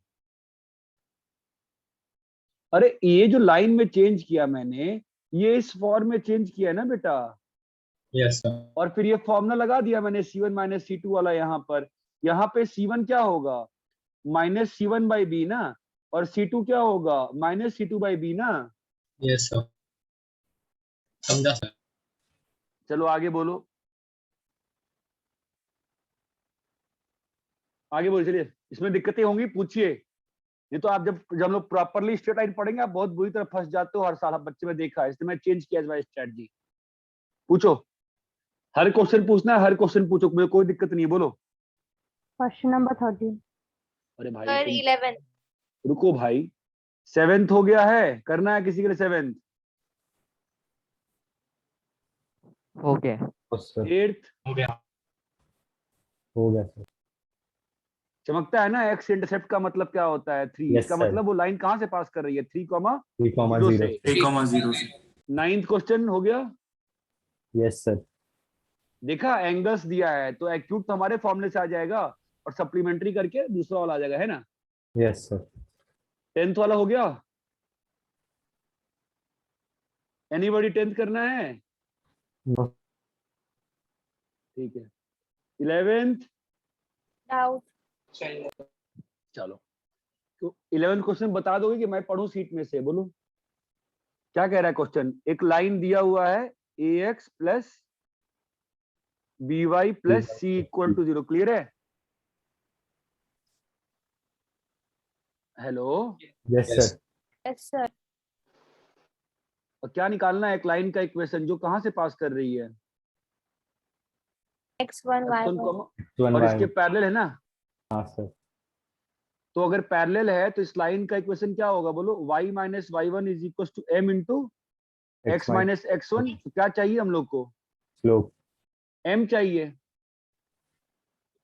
[SPEAKER 1] अरे ये जो लाइन में चेंज किया मैंने, ये इस फॉर्म में चेंज किया है ना बेटा,
[SPEAKER 8] यस सर।
[SPEAKER 1] और फिर ये फॉर्मूला लगा दिया मैंने c1 - c2 वाला। यहाँ पर, यहाँ पे c1 क्या होगा? -c1/b ना, और c2 क्या होगा? -c2/b ना।
[SPEAKER 8] यस सर, समझा सर।
[SPEAKER 1] चलो आगे बोलो, आगे बोलो। चलिए, इसमें दिक्कतें होंगी पूछिए, ये तो आप जब हम लोग प्रॉपरली स्ट्रेट लाइन पढ़ेंगे आप बहुत बुरी तरह फंस जाते हो हर साल। आप बच्चे में देखा है, इसलिए मैं चेंज किया इस स्ट्रेटजी। पूछो, हर क्वेश्चन पूछना है, हर क्वेश्चन पूछो, मुझे कोई दिक्कत नहीं है, बोलो।
[SPEAKER 3] Question number 13।
[SPEAKER 1] अरे भाई
[SPEAKER 5] Sir, 11.
[SPEAKER 1] रुको भाई, 7th हो गया है, करना है किसी के लिए 7th?
[SPEAKER 6] हो गया.
[SPEAKER 4] Yes sir.
[SPEAKER 1] 8th
[SPEAKER 4] हो गया सर।
[SPEAKER 1] चमकता है ना? एक्स इंटरसेप्ट का मतलब क्या होता है? 3।
[SPEAKER 4] Yes,
[SPEAKER 1] इसका
[SPEAKER 4] sir.
[SPEAKER 1] मतलब वो लाइन कहाँ से पास कर रही है? 3,
[SPEAKER 4] 3,0
[SPEAKER 1] से।
[SPEAKER 8] 3,0 से।
[SPEAKER 1] 9th क्वेश्चन हो गया।
[SPEAKER 4] Yes sir.
[SPEAKER 1] देखा, एंगल्स दिया है तो एक्यूट तो हमारे फॉर्मूले से आ जाएगा, और सप्लीमेंट्री करके दूसरा वाला आ जाएगा, है ना?
[SPEAKER 4] Yes sir.
[SPEAKER 1] 10th वाला हो गया। एनीबॉडी 10th करना है?
[SPEAKER 4] No.
[SPEAKER 1] ठीक है। 11th?
[SPEAKER 3] डाउट।
[SPEAKER 1] चलो, तो 11th क्वेश्चन बता दोगे कि मैं पढ़ूं सीट में से? बोलो क्या कह रहा है क्वेश्चन। एक लाइन दिया हुआ है ax plus by plus c equal to 0। Clear है? Hello,
[SPEAKER 4] Yes, sir.
[SPEAKER 3] Yes sir.
[SPEAKER 1] और क्या निकालना है? एक लाइन का इक्वेशन जो कहां से पास कर रही है?
[SPEAKER 3] x1
[SPEAKER 1] x1,
[SPEAKER 3] y1।
[SPEAKER 1] और इसके पैरेलल है ना?
[SPEAKER 4] हाँ सर।
[SPEAKER 1] तो अगर पैरेलल है तो इस लाइन का इक्वेशन क्या होगा? बोलो y minus y1 is equal to m into x minus x1। तो क्या चाहिए हम लोग को?
[SPEAKER 4] स्लोप
[SPEAKER 1] m चाहिए।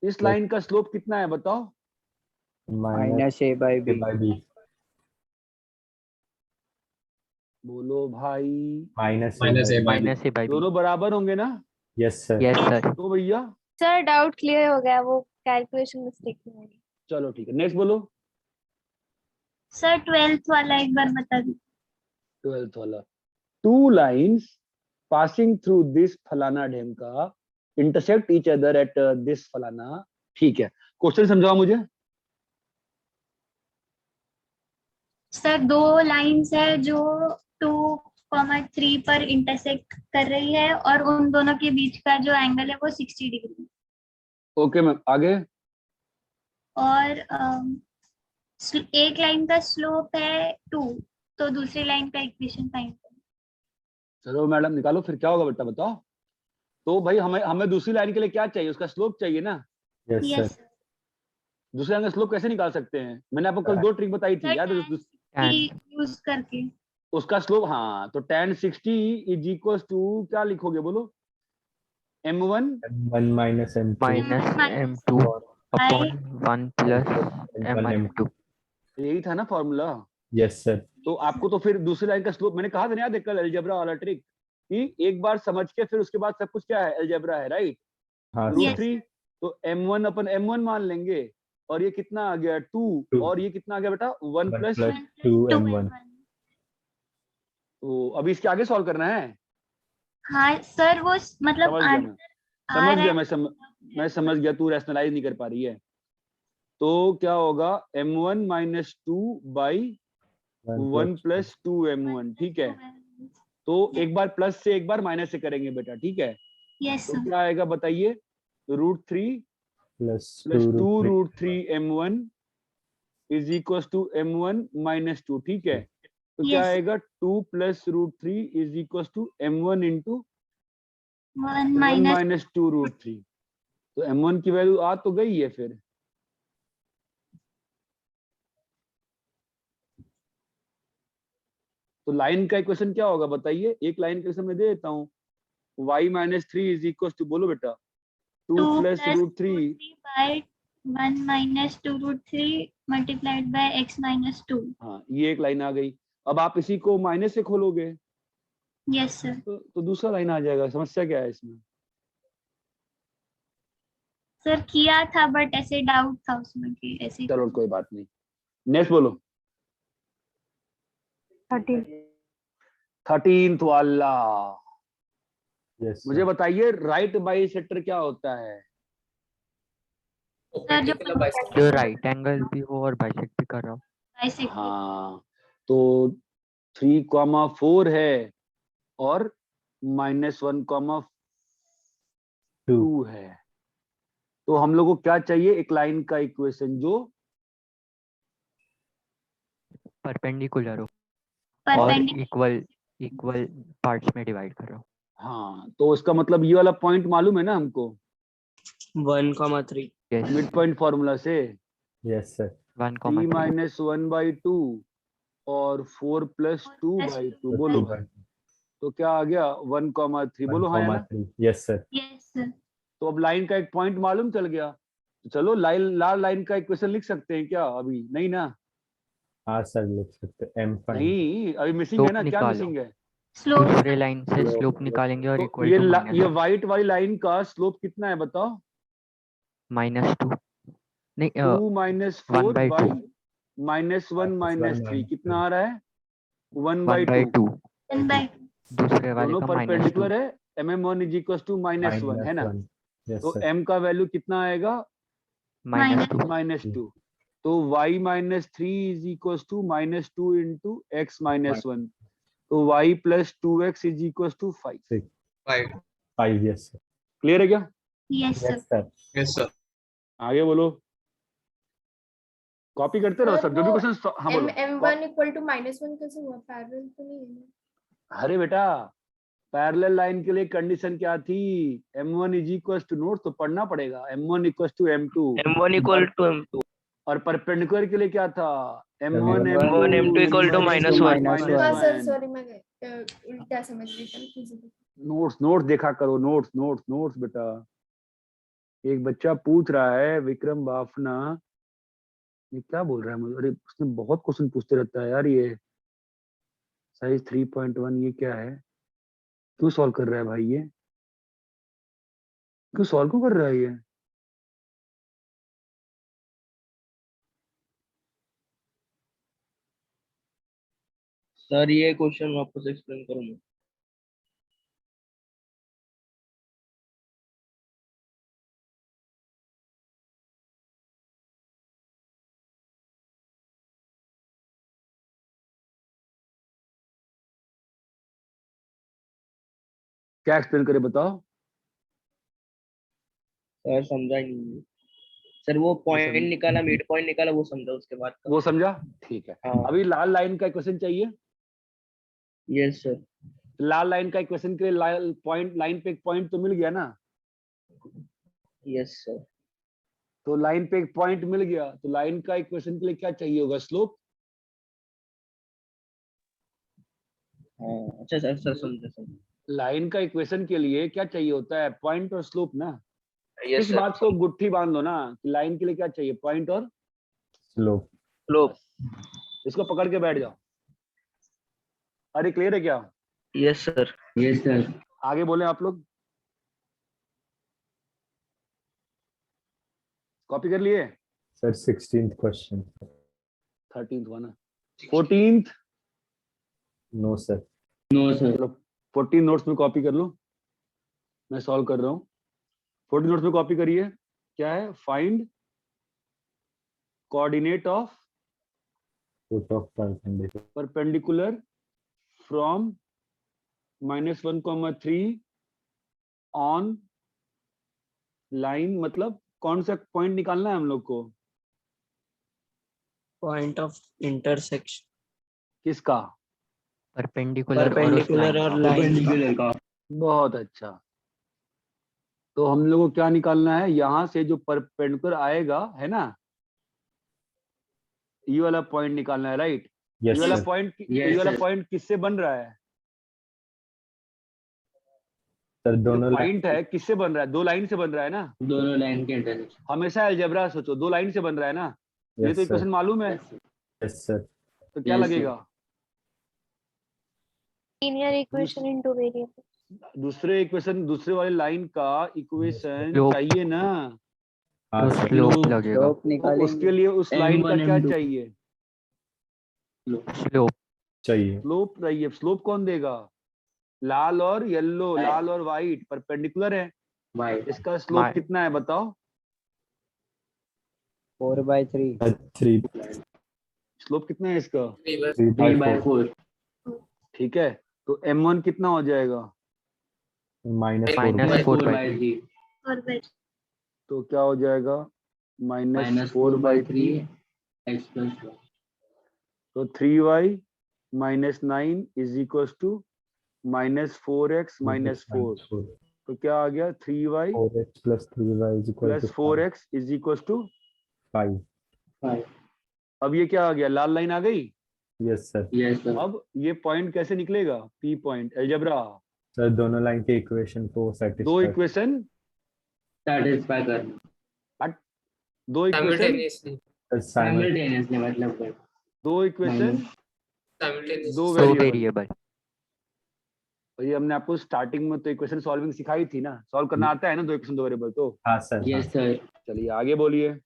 [SPEAKER 1] इस लाइन का स्लोप कितना है बताओ?
[SPEAKER 2] Minus a by b।
[SPEAKER 4] b
[SPEAKER 1] बोलो भाई।
[SPEAKER 8] Minus a by b।
[SPEAKER 6] Minus a by b.
[SPEAKER 1] दोनों बराबर होंगे ना?
[SPEAKER 4] Yes sir.
[SPEAKER 6] Yes sir.
[SPEAKER 1] तो भैया
[SPEAKER 3] सर डाउट क्लियर हो गया, वो कैलकुलेशन मिस्टेक नहीं होगी।
[SPEAKER 1] चलो ठीक है, नेक्स्ट बोलो।
[SPEAKER 5] सर 12th वाला एक बार बता दीजिए।
[SPEAKER 1] 12th वाला। Two lines passing through this फलाना ढेमका intersect each other at this फलाना। ठीक है, क्वेश्चन समझाओ मुझे।
[SPEAKER 5] सर दो लाइंस है जो 2,3 पर इंटरसेक्ट कर रही है और उन दोनों के बीच का जो एंगल है वो 60 डिग्री।
[SPEAKER 1] ओके मैम, आगे।
[SPEAKER 5] और एक लाइन का स्लोप है 2, तो दूसरी लाइन का इक्वेशन फाइंड करें।
[SPEAKER 1] चलो मैडम निकालो, फिर क्या होगा बेटा बताओ। तो भाई हमें हमें दूसरी लाइन के लिए क्या चाहिए? उसका स्लोप चाहिए ना?
[SPEAKER 4] Yes sir.
[SPEAKER 5] यस
[SPEAKER 1] दूसरी लाइन का स्लोप कैसे निकाल सकते हैं? मैंने आपको कल दो ट्रिक बताई थी, याद है?
[SPEAKER 5] यूज करके
[SPEAKER 1] उसका स्लोप, हाँ, तो tan 60 इज इक्वल टू क्या लिखोगे बोलो? m1
[SPEAKER 4] 1 minus m2
[SPEAKER 6] minus m2 upon 1 plus m2।
[SPEAKER 1] यही था ना फॉर्मूला?
[SPEAKER 4] Yes sir.
[SPEAKER 1] तो आपको तो फिर दूसरी लाइन का स्लोप मैंने कहा था ना, याद है कल अलजेब्रा वाला ट्रिक, कि एक बार समझ के फिर उसके बाद सब कुछ क्या है? अलजेब्रा है, राइट?
[SPEAKER 4] हाँ
[SPEAKER 1] रूट
[SPEAKER 4] सर।
[SPEAKER 1] 3, तो m1 अपन m1 मान लेंगे, और ये कितना आ गया? 2, और ये कितना आ गया बेटा? 1 प्लस।
[SPEAKER 4] 2m1।
[SPEAKER 1] तो अभी इसके आगे सॉल्व करना है।
[SPEAKER 5] हाँ सर, वो मतलब
[SPEAKER 1] मैं समझ गया, तू रैशनलाइज नहीं कर पा रही है। तो क्या होगा? m1 minus 2 by 1 plus 2m1। ठीक है, तो एक बार प्लस से एक बार माइनस से करेंगे बेटा, ठीक है?
[SPEAKER 5] यस
[SPEAKER 1] तो क्या आएगा बताइए? Root 3
[SPEAKER 4] plus
[SPEAKER 1] 2 root 3 m1 is equal to m1 minus 2। ठीक है, तो क्या
[SPEAKER 5] Yes.
[SPEAKER 1] आएगा? 2 plus root 3 is equal to m1 into
[SPEAKER 5] 1
[SPEAKER 1] 1
[SPEAKER 5] minus
[SPEAKER 1] minus 2 root 3। तो m1 की वैल्यू आ तो गई है। फिर तो लाइन का इक्वेशन क्या होगा बताइए? एक लाइन का इक्वेशन मैं दे देता हूँ। y minus 3 is equal to, बोलो बेटा, 2 plus root 3।
[SPEAKER 5] By 1 minus 2 root 3 multiplied by x minus 2।
[SPEAKER 1] हाँ, ये एक लाइन आ गई। अब आप इसी को माइनस से खोलोगे
[SPEAKER 5] यस सर।
[SPEAKER 1] तो दूसरा लाइन आ जाएगा। समस्या क्या है इसमें?
[SPEAKER 5] सर किया था बट ऐसे डाउट था उसमें कि ऐसे।
[SPEAKER 1] चलो कोई बात नहीं, नेक्स्ट बोलो। 13th वाला।
[SPEAKER 4] यस
[SPEAKER 1] मुझे बताइए राइट बाइसेक्टर क्या होता है?
[SPEAKER 5] सर
[SPEAKER 6] जो राइट एंगल भी हो और बाइसेक्ट भी कर रहा हो।
[SPEAKER 5] बाइसेक्टर।
[SPEAKER 1] हाँ, तो 3,4 है और -1,2 है। तो हम लोग को क्या चाहिए? एक लाइन का इक्वेशन जो
[SPEAKER 6] परपेंडिकुलर हो और
[SPEAKER 5] परपेंडिकुलर।
[SPEAKER 6] इक्वल पार्ट्स में डिवाइड कर रहा हो।
[SPEAKER 1] हाँ, तो इसका मतलब ये वाला पॉइंट मालूम है ना हमको
[SPEAKER 9] 1,3।
[SPEAKER 6] यस
[SPEAKER 1] मिड पॉइंट फॉर्मूला से?
[SPEAKER 4] Yes sir.
[SPEAKER 6] 1,3
[SPEAKER 1] 3 माइनस 1/2 और 4 प्लस 2/2। बोलो, तो क्या आ गया? 1,3। बोलो हाँ या ना?
[SPEAKER 4] Yes sir.
[SPEAKER 5] Yes sir.
[SPEAKER 1] तो अब लाइन का एक पॉइंट मालूम चल गया। तो चलो लाल लाइन का इक्वेशन लिख सकते हैं क्या? अभी नहीं ना?
[SPEAKER 4] हाँ सर लिख सकते m फाइन।
[SPEAKER 1] नहीं, अभी मिसिंग है ना? क्या
[SPEAKER 6] निकालो।
[SPEAKER 1] मिसिंग है?
[SPEAKER 5] स्लोप।
[SPEAKER 6] दूसरे लाइन से स्लोप निकालेंगे और
[SPEAKER 1] तो
[SPEAKER 6] इक्वल
[SPEAKER 1] ये
[SPEAKER 6] टू
[SPEAKER 1] ये व्हाइट वाली लाइन का स्लोप कितना है बताओ?
[SPEAKER 6] -2 नहीं
[SPEAKER 1] 2 माइनस 4 बाई
[SPEAKER 6] 1/2
[SPEAKER 1] -1 -3 कितना आ रहा है? 1/2।
[SPEAKER 6] 1/2।
[SPEAKER 5] 1/2।
[SPEAKER 6] दूसरे वाले
[SPEAKER 1] दोनों
[SPEAKER 6] का -2
[SPEAKER 1] परपेंडिकुलर है, mm1 इज इक्वल टू -1 है ना,
[SPEAKER 4] यस
[SPEAKER 1] तो
[SPEAKER 4] सर
[SPEAKER 1] m का वैल्यू कितना आएगा
[SPEAKER 6] -2
[SPEAKER 1] -2, तो y - 3 is equal to -2 into x - 1, तो y plus 2x is equal to 5।
[SPEAKER 8] 5
[SPEAKER 4] yes sir
[SPEAKER 1] clear है क्या?
[SPEAKER 5] Yes sir.
[SPEAKER 4] Sir
[SPEAKER 8] yes sir.
[SPEAKER 1] आगे बोलो, कॉपी करते रहो
[SPEAKER 10] सर,
[SPEAKER 1] सब जो भी
[SPEAKER 10] वो
[SPEAKER 1] क्वेश्चन। हाँ बोलो।
[SPEAKER 10] m1 इक्वल टू -1 कैसे हुआ? पैरेलल तो नहीं है ना?
[SPEAKER 1] अरे बेटा, पैरेलल लाइन के लिए कंडीशन क्या थी? m1 is equal to, note तो पढ़ना पड़ेगा, m1 equal to m2,
[SPEAKER 9] m1 equal to m2
[SPEAKER 1] और परपेंडिकुलर के लिए क्या था? m1
[SPEAKER 9] m1 m2 equal to -1
[SPEAKER 10] हाँ सर, सॉरी मैं उल्टा समझ रही थी।
[SPEAKER 1] नोट्स देखा करो, नोट्स बेटा। एक बच्चा पूछ रहा है, विक्रम बाफना, ये क्या बोल रहा है मुझे? अरे उसने बहुत क्वेश्चन पूछते रहता है यार, ये साइज 3.1 ये क्या है? क्यों सॉल्व कर रहा है भाई? ये क्यों सॉल्व क्यों कर रहा है ये?
[SPEAKER 9] सर ये क्वेश्चन वापस एक्सप्लेन करो मैं।
[SPEAKER 1] क्या एक्सप्लेन करे बताओ?
[SPEAKER 9] सर समझा ही नहीं सर, वो पॉइंट निकाला, मिड पॉइंट निकाला, वो समझा, उसके बाद का।
[SPEAKER 1] वो समझा, ठीक है।
[SPEAKER 9] हाँ।
[SPEAKER 1] अभी लाल लाइन का इक्वेशन चाहिए।
[SPEAKER 9] Yes sir.
[SPEAKER 1] लाल लाइन का इक्वेशन के लिए पॉइंट, लाइन पे एक पॉइंट तो मिल गया ना,
[SPEAKER 9] यस सर।
[SPEAKER 1] तो लाइन पे एक पॉइंट मिल गया, तो लाइन का इक्वेशन के लिए क्या चाहिए होगा? स्लोप।
[SPEAKER 9] हाँ अच्छा सर समझा सर।
[SPEAKER 1] लाइन का इक्वेशन के लिए क्या चाहिए होता है? पॉइंट और स्लोप ना।
[SPEAKER 9] यस
[SPEAKER 1] इस
[SPEAKER 9] सर।
[SPEAKER 1] बात को गुट्ठी बांध दो ना कि लाइन के लिए क्या चाहिए? पॉइंट और
[SPEAKER 4] स्लोप।
[SPEAKER 9] स्लोप।
[SPEAKER 1] इसको पकड़ के बैठ जाओ। अरे क्लियर है क्या?
[SPEAKER 9] Yes sir. Yes sir.
[SPEAKER 1] आगे बोले आप लोग, कॉपी कर लिए?
[SPEAKER 4] Sir 16th question.
[SPEAKER 1] 13th हुआ ना, 14th?
[SPEAKER 4] No sir.
[SPEAKER 9] No sir.
[SPEAKER 1] चलो 14 नोट्स में कॉपी कर लो, मैं सॉल्व कर रहा हूँ। 14 नोट्स में कॉपी करिए। क्या है? Find coordinate of
[SPEAKER 4] foot of perpendicular
[SPEAKER 1] perpendicular from -1,3 on line, मतलब कौन सा पॉइंट निकालना है हम लोग को?
[SPEAKER 9] Point of intersection.
[SPEAKER 1] किसका?
[SPEAKER 9] परपेंडिकुलर और लाइन का।
[SPEAKER 1] बहुत अच्छा। तो हम लोग को क्या निकालना है? यहां से जो परपेंडिकुलर आएगा है ना, ये वाला पॉइंट निकालना है, राइट?
[SPEAKER 4] यस
[SPEAKER 1] ये वाला
[SPEAKER 4] सर
[SPEAKER 1] पॉइंट, ये वाला पॉइंट किससे बन रहा है?
[SPEAKER 4] सर
[SPEAKER 1] जो
[SPEAKER 4] दोनों
[SPEAKER 1] पॉइंट है किससे बन रहा है? दो लाइन से बन रहा है ना।
[SPEAKER 9] दोनों लाइन के इंटरसेक्शन।
[SPEAKER 1] हमेशा अलजेब्रा सोचो, दो लाइन से बन रहा है ना। ये तो
[SPEAKER 4] यस
[SPEAKER 1] इक्वेशन
[SPEAKER 4] सर
[SPEAKER 1] मालूम है,
[SPEAKER 4] यस सर
[SPEAKER 1] तो क्या लगेगा?
[SPEAKER 3] linear equation into variable.
[SPEAKER 1] दूसरे इक्वेशन, दूसरे वाले लाइन का इक्वेशन
[SPEAKER 6] Slope.
[SPEAKER 1] चाहिए ना,
[SPEAKER 4] हाँ
[SPEAKER 6] तो
[SPEAKER 4] सर
[SPEAKER 6] स्लोप
[SPEAKER 1] Slope.
[SPEAKER 6] लगेगा।
[SPEAKER 2] स्लोप
[SPEAKER 1] तो
[SPEAKER 2] निकालेंगे।
[SPEAKER 1] उसके लिए उस लाइन का क्या चाहिए?
[SPEAKER 6] स्लोप।
[SPEAKER 4] चाहिए।
[SPEAKER 1] स्लोप चाहिए। स्लोप कौन देगा? लाल और येलो, लाल और व्हाइट परपेंडिकुलर है, इसका स्लोप
[SPEAKER 6] My-
[SPEAKER 1] कितना है बताओ?
[SPEAKER 2] 4/3।
[SPEAKER 4] 3
[SPEAKER 1] स्लोप कितना है इसका?
[SPEAKER 4] 3/4
[SPEAKER 1] ठीक है, तो m1 कितना हो जाएगा?
[SPEAKER 4] -4/3
[SPEAKER 5] और फिर
[SPEAKER 1] तो क्या हो जाएगा? -4/3, तो 3y - 9 is equal to -4x - 4, तो क्या आ गया? 3y
[SPEAKER 4] 4x + 3y =
[SPEAKER 1] plus 4x is equal to
[SPEAKER 4] 5।
[SPEAKER 1] अब ये क्या आ गया? लाल लाइन आ गई।
[SPEAKER 4] यस सर
[SPEAKER 1] अब ये पॉइंट कैसे निकलेगा? P point, algebra.
[SPEAKER 4] सर दोनों लाइन के इक्वेशन को
[SPEAKER 1] दो
[SPEAKER 4] सेटिस्फाई
[SPEAKER 1] इक्वेशन,
[SPEAKER 9] करना
[SPEAKER 1] दो इक्वेशन,
[SPEAKER 9] मतलब
[SPEAKER 1] दो इक्वेशन, दो
[SPEAKER 6] दो
[SPEAKER 1] वेरिएबल।
[SPEAKER 6] वेरिएबल।
[SPEAKER 1] और ये हमने आपको स्टार्टिंग में तो इक्वेशन सॉल्विंग सिखाई थी ना, सॉल्व करना आता है ना दो इक्वेशन दो वेरिएबल तो।
[SPEAKER 4] हाँ सर हाँ।
[SPEAKER 9] सर।
[SPEAKER 1] चलिए आगे बोलिए,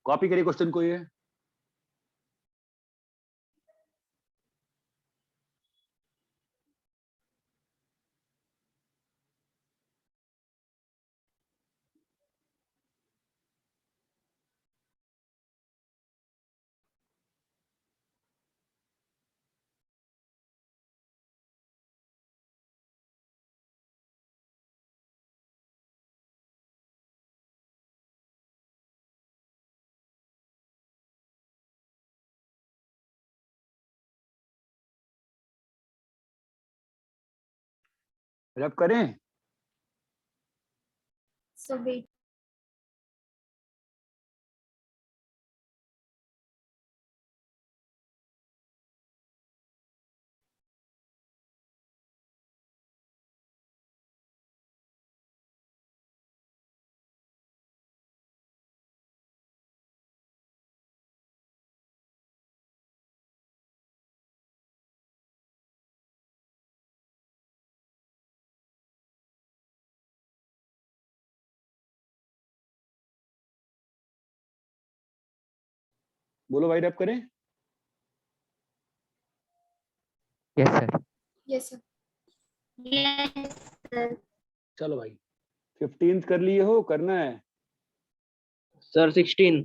[SPEAKER 1] कॉपी करिए क्वेश्चन को। ये रब करें?
[SPEAKER 10] So wait.
[SPEAKER 1] बोलो भाई, रब करें?
[SPEAKER 6] Yes sir.
[SPEAKER 10] Yes, sir.
[SPEAKER 5] Yes sir.
[SPEAKER 1] चलो भाई, 15th कर लिए हो, करना है?
[SPEAKER 9] सर 16।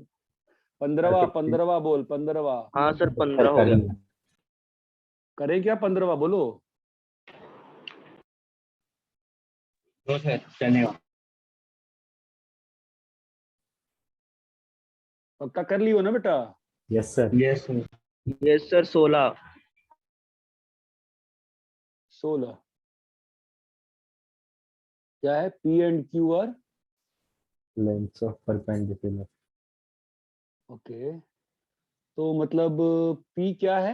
[SPEAKER 1] 15वां 15वां बोल, 15वां।
[SPEAKER 9] हाँ सर 15 हो गया।
[SPEAKER 1] करें क्या 15वां? बोलो।
[SPEAKER 9] नो सर चलेगा।
[SPEAKER 1] पक्का कर लियो ना बेटा?
[SPEAKER 4] Yes sir.
[SPEAKER 9] Yes sir. Yes sir 16।
[SPEAKER 1] 16 क्या है? P and Q R
[SPEAKER 4] lengths of perpendicular.
[SPEAKER 1] Okay, तो मतलब पी क्या है?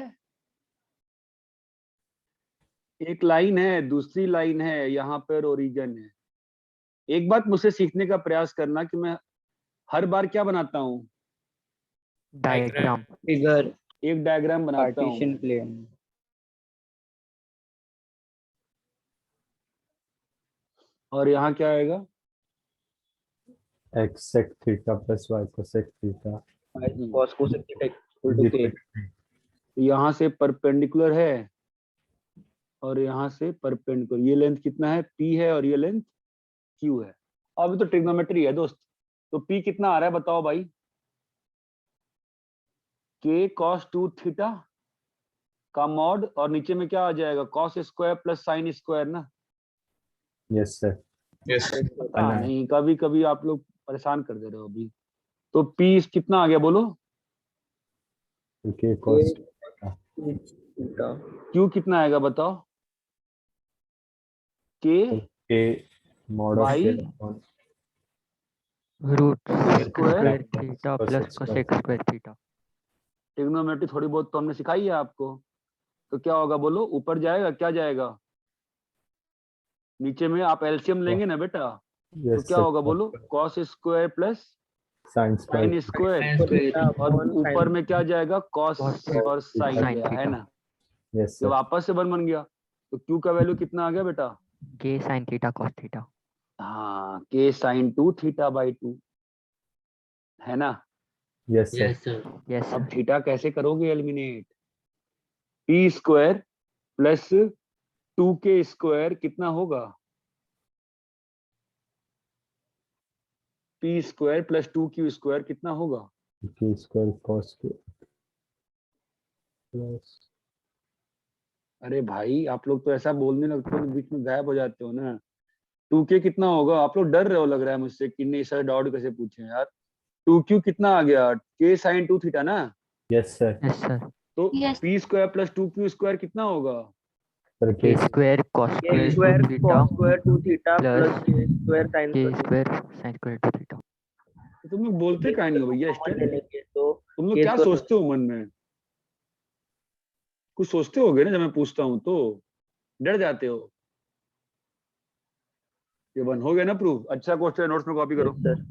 [SPEAKER 1] एक लाइन है, दूसरी लाइन है, यहाँ पर ओरिजिन है। एक बात मुझसे सीखने का प्रयास करना कि मैं हर बार क्या बनाता हूँ?
[SPEAKER 6] डायग्राम।
[SPEAKER 2] फिगर,
[SPEAKER 1] एक डायग्राम बनाता हूँ।
[SPEAKER 2] Partition plane.
[SPEAKER 1] और यहाँ क्या आएगा?
[SPEAKER 4] x sec theta plus y cosec theta.
[SPEAKER 9] cos cosec theta equal to k।
[SPEAKER 1] यहाँ से परपेंडिकुलर है और यहाँ से परपेंडिकुलर। ये लेंथ कितना है? P है और ये लेंथ Q है। अभी तो ट्रिग्नोमेट्री है दोस्त। तो P कितना आ रहा है बताओ भाई? K cos 2 थीटा का मॉड, और नीचे में क्या आ जाएगा? cos square plus sine square ना।
[SPEAKER 4] Yes sir.
[SPEAKER 8] यस
[SPEAKER 1] पता नहीं, कभी कभी आप लोग परेशान कर दे रहे हो अभी। तो P कितना आ गया बोलो?
[SPEAKER 4] k cos
[SPEAKER 9] theta.
[SPEAKER 1] Q कितना आएगा बताओ? K
[SPEAKER 4] k mod of
[SPEAKER 1] by
[SPEAKER 4] k upon
[SPEAKER 6] root
[SPEAKER 1] square.
[SPEAKER 6] Square theta plus cosec square theta.
[SPEAKER 1] Trigonometry थोड़ी बहुत तो हमने सिखाई है आपको। तो क्या होगा बोलो? ऊपर जाएगा, क्या जाएगा? नीचे में आप एलसीएम लेंगे ना बेटा, तो
[SPEAKER 4] यस
[SPEAKER 1] क्या
[SPEAKER 4] सर
[SPEAKER 1] होगा बोलो? cos square plus
[SPEAKER 4] sin
[SPEAKER 1] sine
[SPEAKER 4] square.
[SPEAKER 1] Square, और ऊपर में क्या जाएगा? cos और साइन
[SPEAKER 6] sin
[SPEAKER 1] गया है
[SPEAKER 6] थीटा।
[SPEAKER 1] ना।
[SPEAKER 4] यस
[SPEAKER 1] ये
[SPEAKER 4] सर।
[SPEAKER 1] वापस से वन बन गया। तो Q का वैल्यू कितना आ गया बेटा?
[SPEAKER 6] के साइन थीटा कॉस थीटा।
[SPEAKER 1] हाँ, K sin 2 थीटा बाई 2 है ना।
[SPEAKER 4] Yes sir.
[SPEAKER 9] सर।
[SPEAKER 6] यस
[SPEAKER 1] अब
[SPEAKER 6] सर।
[SPEAKER 1] थीटा कैसे करोगे eliminate? P square plus 2K square कितना होगा? P square plus 2Q square कितना होगा?
[SPEAKER 4] k square cos k plus
[SPEAKER 1] अरे भाई, आप लोग तो ऐसा बोलने लगते हो तो बीच में गायब हो जाते हो ना। 2K कितना होगा? आप लोग डर रहे हो लग रहा है मुझसे कि नहीं सर डाउट कैसे पूछे यार। 2Q कितना आ गया? K sin 2 थीटा ना।
[SPEAKER 4] Yes sir.
[SPEAKER 6] Yes sir.
[SPEAKER 1] तो
[SPEAKER 5] yes
[SPEAKER 1] P square plus 2Q square कितना होगा?
[SPEAKER 4] पर
[SPEAKER 6] के
[SPEAKER 4] k
[SPEAKER 6] square cos
[SPEAKER 9] k
[SPEAKER 6] square
[SPEAKER 9] square
[SPEAKER 6] theta
[SPEAKER 9] cos square 2 theta
[SPEAKER 6] plus
[SPEAKER 9] plus k square sin
[SPEAKER 6] के
[SPEAKER 9] square.
[SPEAKER 6] Square sine square 2 theta.
[SPEAKER 1] तो तुम लोग बोलते काहे नहीं हो भैया स्टिल?
[SPEAKER 9] ले लेंगे तो
[SPEAKER 1] तुम लोग
[SPEAKER 9] k
[SPEAKER 1] क्या
[SPEAKER 9] स्क्वायर
[SPEAKER 1] सोचते हो मन में? कुछ सोचते होगे ना जब मैं पूछता हूँ तो? डर जाते हो? ये वन हो गया ना प्रूफ? अच्छा क्वेश्चन नोट्स में कॉपी करो।
[SPEAKER 9] सर।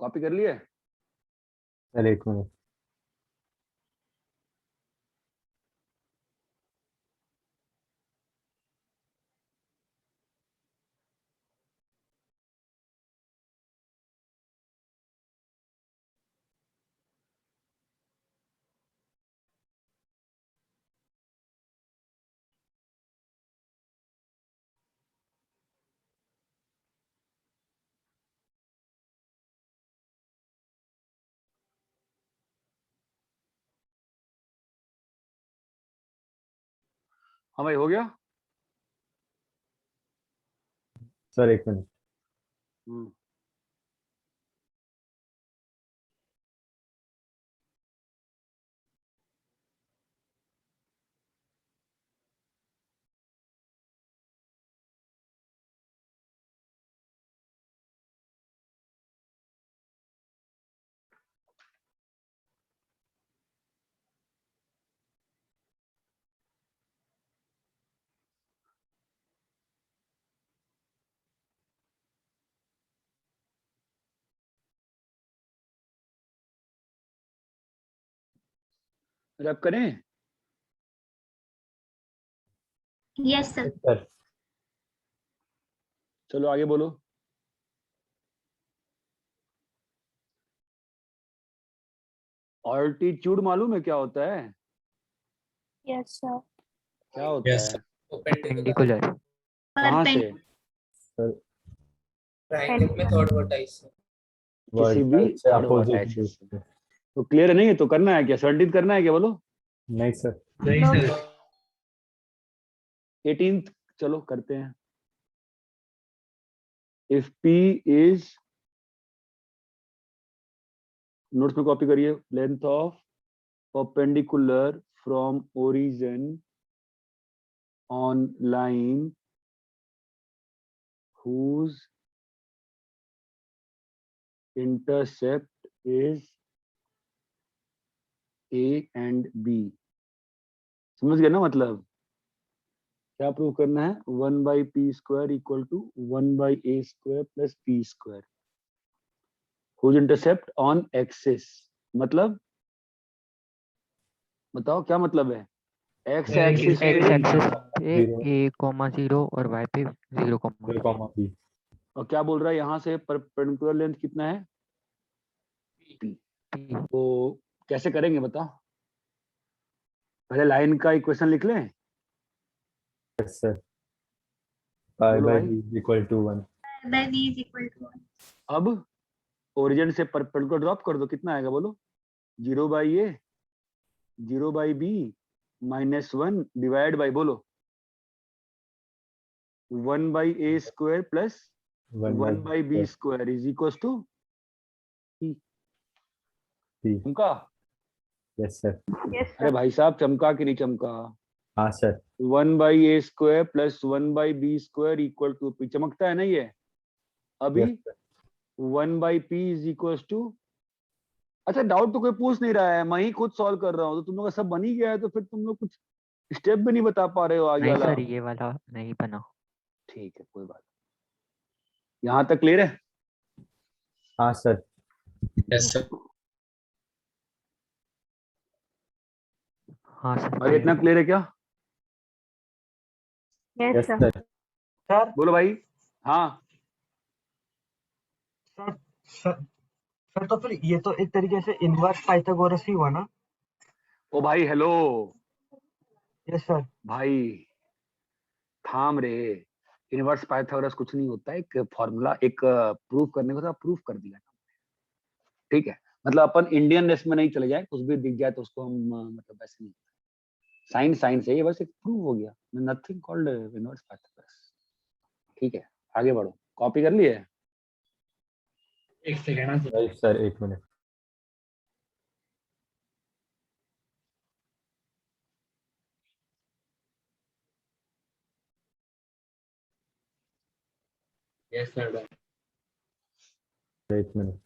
[SPEAKER 1] कॉपी कर लिए?
[SPEAKER 4] सर एक मिनट।
[SPEAKER 1] हाँ भाई हो गया।
[SPEAKER 4] सर एक मिनट।
[SPEAKER 1] हम्म, रैप करें।
[SPEAKER 5] Yes sir.
[SPEAKER 4] सर
[SPEAKER 1] चलो आगे बोलो। ऑल्टीट्यूड मालूम है क्या होता है?
[SPEAKER 3] Yes sir.
[SPEAKER 1] क्या होता
[SPEAKER 8] यस
[SPEAKER 1] है?
[SPEAKER 6] perpendicular
[SPEAKER 1] कहाँ से?
[SPEAKER 4] सर
[SPEAKER 9] ट्रायंगल में थर्ड वर्टाइस है।
[SPEAKER 1] किसी भी
[SPEAKER 4] वर्टिकल से
[SPEAKER 1] थर्ड
[SPEAKER 4] अपोजिट
[SPEAKER 1] वर्टाइसिस से। तो क्लियर है नहीं? ये तो करना है क्या? 17 करना है क्या? बोलो।
[SPEAKER 4] नहीं सर।
[SPEAKER 8] नहीं
[SPEAKER 3] No,
[SPEAKER 8] सर
[SPEAKER 1] 18th चलो करते हैं। इफ P इज, नोट्स में कॉपी करिए, length of perpendicular from origin on line whose intercept is A and B। समझ गए ना? मतलब क्या प्रूव करना है? 1/p² equal to 1/a² plus p², whose intercept on axis। मतलब बताओ क्या मतलब है? x एक्सिस
[SPEAKER 6] x
[SPEAKER 1] पे
[SPEAKER 6] एक्सिस पे
[SPEAKER 4] Zero.
[SPEAKER 6] a,0 और y पे 0,
[SPEAKER 4] 0, B।
[SPEAKER 1] और क्या बोल रहा है यहाँ से? परपेंडिकुलर लेंथ कितना है? p।
[SPEAKER 6] p
[SPEAKER 1] तो कैसे करेंगे बताओ? पहले लाइन का इक्वेशन लिख लें।
[SPEAKER 4] Yes sir. पाई
[SPEAKER 1] बोलो
[SPEAKER 4] बाय
[SPEAKER 1] भाई।
[SPEAKER 4] b equal to 1।
[SPEAKER 5] By v is equal to 1।
[SPEAKER 1] अब ओरिजिन से परपेंडिकुलर ड्रॉप कर दो, कितना आएगा बोलो? 0/a 0/b -1 डिवाइड बाई, बोलो 1/a² plus 1/b² is equal to p। चमका?
[SPEAKER 4] Yes sir.
[SPEAKER 3] yes
[SPEAKER 1] अरे
[SPEAKER 3] sir.
[SPEAKER 1] भाई साहब, चमका कि नहीं चमका?
[SPEAKER 4] हाँ sir.
[SPEAKER 1] 1/a² plus 1/b² equal to p। चमकता है ना ये? अभी
[SPEAKER 4] yes sir.
[SPEAKER 1] 1/p is equal to, अच्छा डाउट तो कोई पूछ नहीं रहा है, मैं ही खुद सॉल्व कर रहा हूँ, तो तुम लोग का सब बन ही गया है, तो फिर तुम लोग कुछ स्टेप भी नहीं बता पा रहे हो आगे
[SPEAKER 6] नहीं
[SPEAKER 1] वाला।
[SPEAKER 6] सर, ये वाला नहीं बना।
[SPEAKER 1] ठीक है कोई बात, यहाँ तक क्लियर है?
[SPEAKER 4] हाँ सर।
[SPEAKER 8] यस सर
[SPEAKER 6] हाँ सर।
[SPEAKER 1] अरे इतना क्लियर है क्या?
[SPEAKER 3] Yes
[SPEAKER 4] yes
[SPEAKER 3] sir.
[SPEAKER 4] Sir.
[SPEAKER 7] Sir
[SPEAKER 1] बोलो भाई। हाँ
[SPEAKER 7] सर सर सर तो फिर ये तो एक तरीके से इनवर्स पाइथागोरस ही हुआ ना?
[SPEAKER 1] ओ भाई हेलो
[SPEAKER 7] यस सर।
[SPEAKER 1] भाई, थाम रे। इनवर्स पाइथागोरस कुछ नहीं होता है, एक फॉर्मूला, एक प्रूव करने को था, प्रूव कर दिया। ठीक है, मतलब अपन इंडियन रेस में नहीं चले जाए, कुछ भी दिख जाए तो उसको हम मतलब ऐसे नहीं, साइंस है ये, बस एक प्रूव हो गया, नथिंग कॉल्ड इनवर्स पाइथागोरस। ठीक है आगे बढ़ो, कॉपी कर लिए?
[SPEAKER 8] एक सेकेंड
[SPEAKER 4] राइट सर, एक मिनट।
[SPEAKER 8] यस सर
[SPEAKER 4] एक मिनट।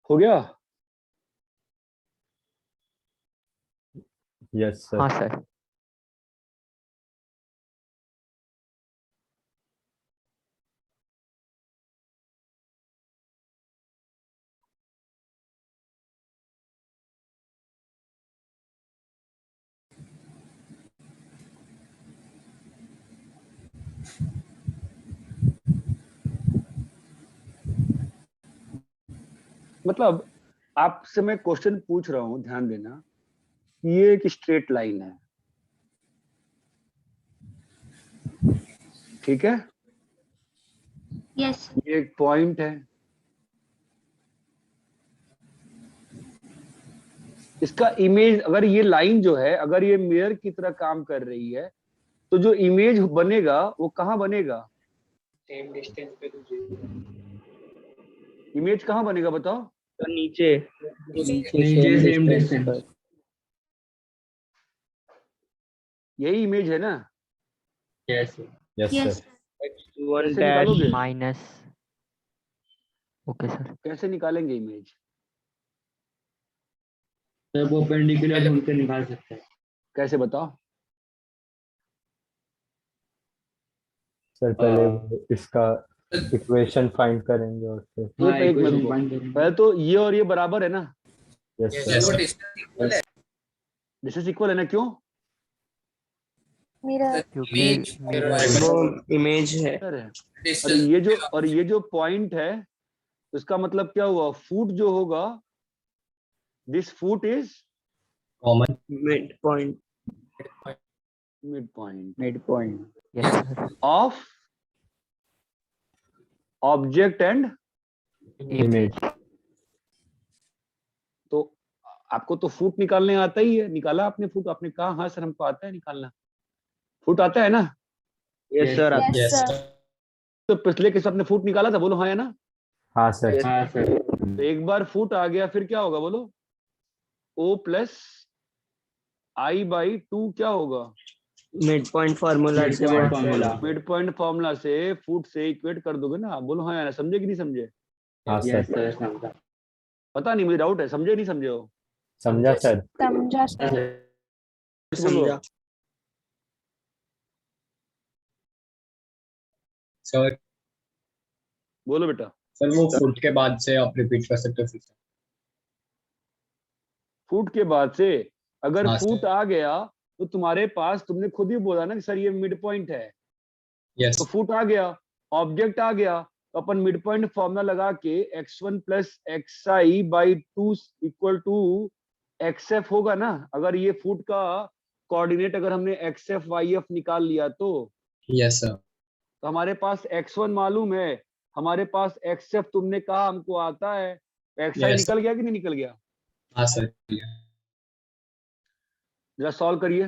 [SPEAKER 1] हो गया?
[SPEAKER 4] Yes sir.
[SPEAKER 6] हाँ सर।
[SPEAKER 1] मतलब आपसे मैं क्वेश्चन पूछ रहा हूँ, ध्यान देना, ये एक स्ट्रेट लाइन है, ठीक है,
[SPEAKER 5] यस
[SPEAKER 1] ये एक पॉइंट है, इसका इमेज, अगर ये लाइन जो है अगर ये मिरर की तरह काम कर रही है तो जो इमेज बनेगा वो कहाँ बनेगा?
[SPEAKER 9] सेम डिस्टेंस पे तो
[SPEAKER 1] इमेज कहाँ बनेगा बताओ?
[SPEAKER 9] तो नीचे
[SPEAKER 2] नीचे सेम डिस्टेंस पर।
[SPEAKER 1] यही इमेज है ना?
[SPEAKER 4] Yes
[SPEAKER 5] yes
[SPEAKER 4] sir.
[SPEAKER 9] x1
[SPEAKER 1] कैसे
[SPEAKER 9] डैश
[SPEAKER 1] निकालोगे?
[SPEAKER 6] माइनस। Okay sir.
[SPEAKER 1] कैसे निकालेंगे इमेज?
[SPEAKER 2] सर वो परपेंडिकुलर ढूंढ के निकाल सकते हैं।
[SPEAKER 1] कैसे बताओ?
[SPEAKER 4] सर पहले वो इसका इक्वेशन फाइंड करेंगे और फिर
[SPEAKER 1] एक मिनट रुको, पहले तो ये और ये बराबर है ना?
[SPEAKER 4] Yes sir.
[SPEAKER 1] डिस्टेंस इक्वल है ना? क्यों?
[SPEAKER 3] मिरर
[SPEAKER 6] क्योंकि
[SPEAKER 9] वो इमेज है।
[SPEAKER 1] सर है। और ये जो पॉइंट है उसका मतलब क्या हुआ? फुट जो होगा, this foot is
[SPEAKER 8] common
[SPEAKER 9] mid point
[SPEAKER 1] mid point
[SPEAKER 6] yes sir.
[SPEAKER 1] Of object and
[SPEAKER 4] image.
[SPEAKER 1] तो आपको तो फुट निकालने आता ही है, निकाला आपने फुट? आपने कहा हाँ सर हमको आता है निकालना। फुट आता है ना?
[SPEAKER 9] Yes sir.
[SPEAKER 3] यस सर
[SPEAKER 1] तो पिछले केस में आपने फुट निकाला था, बोलो हाँ या ना?
[SPEAKER 4] हाँ सर।
[SPEAKER 1] तो एक बार फुट आ गया फिर क्या होगा बोलो? O प्लस आई बाई 2 क्या होगा?
[SPEAKER 9] मिड पॉइंट फार्मूला से
[SPEAKER 1] मिड पॉइंट फॉर्मूला से फुट से इक्वेट कर दोगे ना? बोलो हाँ या ना? समझे कि नहीं समझे?
[SPEAKER 4] हाँ सर।
[SPEAKER 1] पता नहीं, मुझे डाउट है, समझे नहीं समझे हो?
[SPEAKER 4] समझा सर।
[SPEAKER 3] समझा सर।
[SPEAKER 9] समझा।
[SPEAKER 8] सर।
[SPEAKER 1] बोलो बेटा।
[SPEAKER 8] सर वो फुट के बाद से आप रिपीट कर सकते हो फिर से?
[SPEAKER 1] फुट के बाद से अगर
[SPEAKER 8] हाँ,
[SPEAKER 1] फुट
[SPEAKER 8] सर।
[SPEAKER 1] आ गया तो तुम्हारे पास, तुमने खुद ही बोला ना कि सर ये मिड पॉइंट है,
[SPEAKER 8] यस
[SPEAKER 1] तो फुट आ गया, ऑब्जेक्ट आ गया, तो अपन मिड पॉइंट फॉर्मूला लगा के x1 plus xi by 2 equal to xf होगा ना? अगर ये फुट का कोऑर्डिनेट अगर हमने xf yf निकाल लिया तो
[SPEAKER 8] यस सर।
[SPEAKER 1] हमारे पास x1 मालूम है, हमारे पास xf तुमने कहा हमको आता है, xi
[SPEAKER 8] Yes.
[SPEAKER 1] निकल गया कि नहीं निकल गया?
[SPEAKER 8] हाँ सर।
[SPEAKER 1] जरा सॉल्व करिए,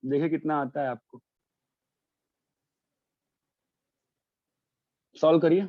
[SPEAKER 1] देखिए कितना आता है आपको। सॉल्व करिए।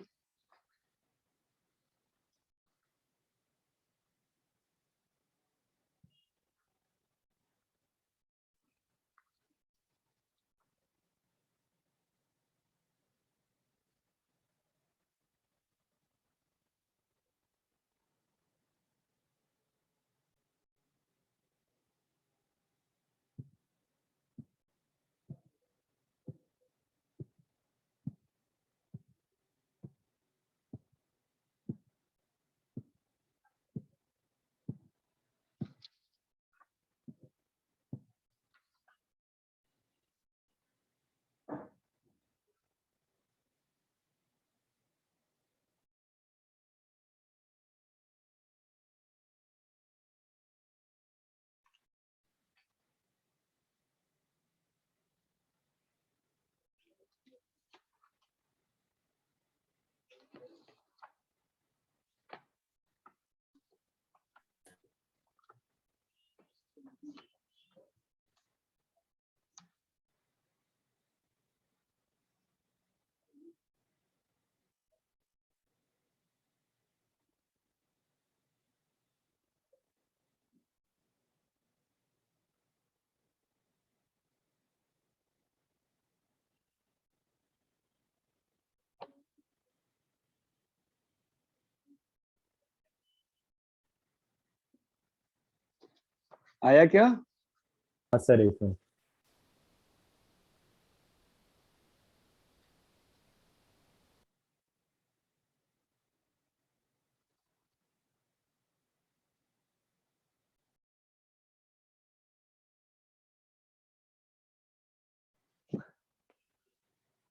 [SPEAKER 1] आया क्या?
[SPEAKER 4] हाँ सर एक मिनट।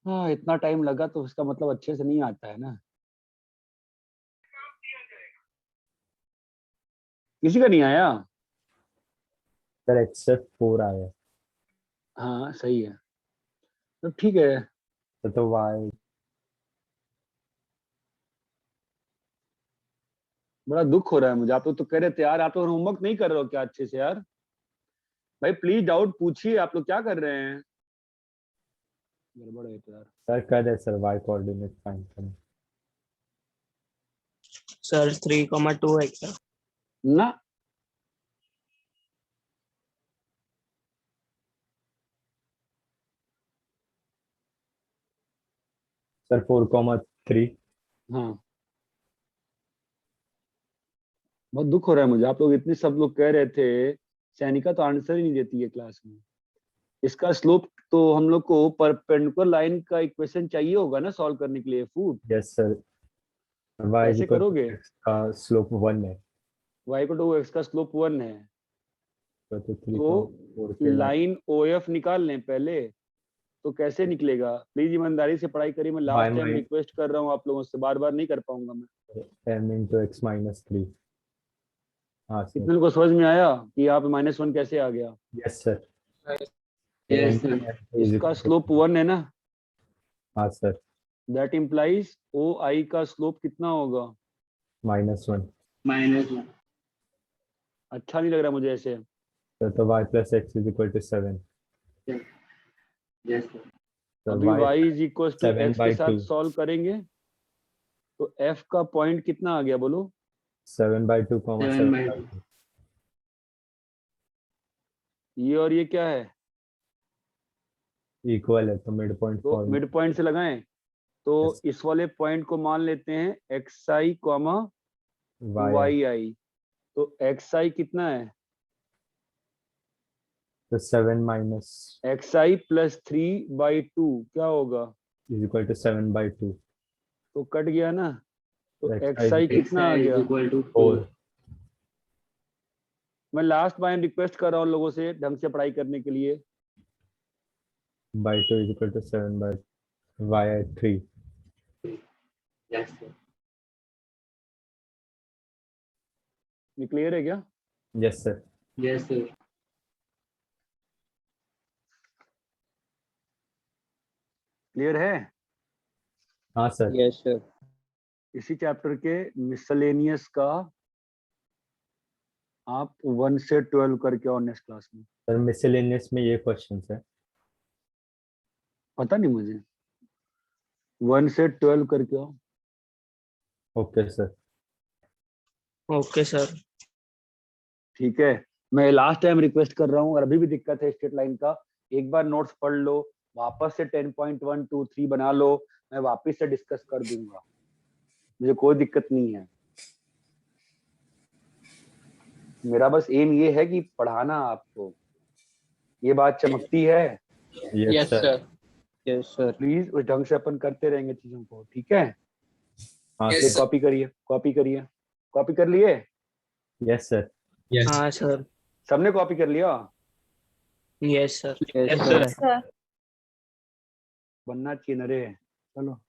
[SPEAKER 1] हाँ, इतना टाइम लगा तो उसका मतलब अच्छे से नहीं आता है ना? किसी का नहीं आया?
[SPEAKER 4] सर एक्सेप्ट 4 आया
[SPEAKER 1] हाँ सही है, तो ठीक है।
[SPEAKER 4] तो y
[SPEAKER 1] बड़ा दुख हो रहा है मुझे, आप लोग तो कह रहे थे यार, आप लोग होमवर्क नहीं कर रहे हो क्या अच्छे से यार? भाई प्लीज डाउट पूछिए, आप लोग क्या कर रहे हैं? गड़बड़ है तो यार।
[SPEAKER 4] सर कर रहे सर y कोऑर्डिनेट फाइंड करें।
[SPEAKER 9] सर 3,2 है क्या?
[SPEAKER 1] ना,
[SPEAKER 4] सर 4,3
[SPEAKER 1] हाँ बहुत दुख हो रहा है मुझे, आप लोग इतने सब लोग कह रहे थे, सैनिका तो आंसर ही नहीं देती है क्लास में। इसका स्लोप तो हम लोग को परपेंडिकुलर लाइन का इक्वेशन चाहिए होगा ना सॉल्व करने के लिए, फूड
[SPEAKER 4] यस सर y
[SPEAKER 1] कैसे करोगे?
[SPEAKER 4] का स्लोप 1 है
[SPEAKER 1] y को टू एक्स का स्लोप 1 है,
[SPEAKER 4] तो
[SPEAKER 1] तो
[SPEAKER 4] 3,4 के
[SPEAKER 1] लाइन OF निकाल लें पहले, तो कैसे निकलेगा? प्लीज ईमानदारी से पढ़ाई करिए, मैं लास्ट टाइम रिक्वेस्ट कर रहा हूँ आप लोगों से, बार बार नहीं कर पाऊंगा मैं।
[SPEAKER 4] m into x minus 3 हाँ सर
[SPEAKER 1] कितने को समझ में आया कि यहाँ पे -1 कैसे आ गया?
[SPEAKER 4] Yes sir
[SPEAKER 2] Yes, sir.
[SPEAKER 1] इसका स्लोप 1 है ना,
[SPEAKER 4] हाँ सर
[SPEAKER 1] दैट इम्प्लाइज OI का स्लोप कितना होगा?
[SPEAKER 4] -1
[SPEAKER 2] -1.
[SPEAKER 1] अच्छा नहीं लग रहा मुझे ऐसे।
[SPEAKER 4] तो y plus x is equal to 7
[SPEAKER 2] Yes, sir.
[SPEAKER 4] तो
[SPEAKER 1] अभी y is equal to
[SPEAKER 4] 7
[SPEAKER 1] x
[SPEAKER 4] by
[SPEAKER 1] के साथ
[SPEAKER 4] 2
[SPEAKER 1] सॉल्व करेंगे तो f का पॉइंट कितना आ गया बोलो?
[SPEAKER 4] 7/2,
[SPEAKER 2] 7 by 2.
[SPEAKER 4] 7/2
[SPEAKER 1] ये और ये क्या है?
[SPEAKER 4] इक्वल है तो मिड पॉइंट
[SPEAKER 1] तो
[SPEAKER 4] फॉर्म
[SPEAKER 1] मिड पॉइंट से लगाएं, तो
[SPEAKER 4] Yes.
[SPEAKER 1] इस वाले पॉइंट को मान लेते हैं xi, yi। तो xi कितना है?
[SPEAKER 4] तो 7 minus
[SPEAKER 1] xi प्लस 3/2 क्या होगा?
[SPEAKER 4] is equal to 7/2
[SPEAKER 1] तो कट गया ना, तो
[SPEAKER 4] xi
[SPEAKER 1] xi कितना आ
[SPEAKER 2] Xi is
[SPEAKER 1] गया?
[SPEAKER 2] equal to
[SPEAKER 4] 4
[SPEAKER 2] 4.
[SPEAKER 1] मैं लास्ट टाइम रिक्वेस्ट कर रहा हूँ लोगों से ढंग से पढ़ाई करने के लिए।
[SPEAKER 4] by 2 is equal to 7 by y at 3
[SPEAKER 2] Yes, sir.
[SPEAKER 1] ये क्लियर है क्या?
[SPEAKER 4] yes sir
[SPEAKER 2] Yes, sir.
[SPEAKER 1] Clear है?
[SPEAKER 4] हाँ सर
[SPEAKER 9] यस सर।
[SPEAKER 1] इसी चैप्टर के मिसलेनियस का आप 1 से 12 करके आओ नेक्स्ट क्लास में।
[SPEAKER 4] सर मिसलेनियस में ये क्वेश्चन है
[SPEAKER 1] पता नहीं मुझे, 1 से 12 करके आओ।
[SPEAKER 4] Okay sir
[SPEAKER 9] okay sir.
[SPEAKER 1] ठीक है, मैं लास्ट टाइम रिक्वेस्ट कर रहा हूँ, और अभी भी दिक्कत है स्ट्रेट लाइन का, एक बार नोट्स पढ़ लो, वापस से 10.1, 2, 3 बना लो, मैं वापस से डिस्कस कर दूंगा, मुझे कोई दिक्कत नहीं है। मेरा बस एम ये है कि पढ़ाना आपको, ये बात चमकती है।
[SPEAKER 4] Yes sir
[SPEAKER 9] yes sir.
[SPEAKER 1] Please उस ढंग से अपन करते रहेंगे चीजों को, ठीक है?
[SPEAKER 4] हाँ
[SPEAKER 1] ये
[SPEAKER 4] सर
[SPEAKER 1] कॉपी करिए, कॉपी करिए, कॉपी कर लिए?
[SPEAKER 4] यस सर
[SPEAKER 8] यस
[SPEAKER 9] हाँ सर।
[SPEAKER 1] सबने कॉपी कर लिया?
[SPEAKER 9] Yes sir.
[SPEAKER 6] Yes sir.
[SPEAKER 3] Sir
[SPEAKER 1] बनना चाहिए न रे। चलो।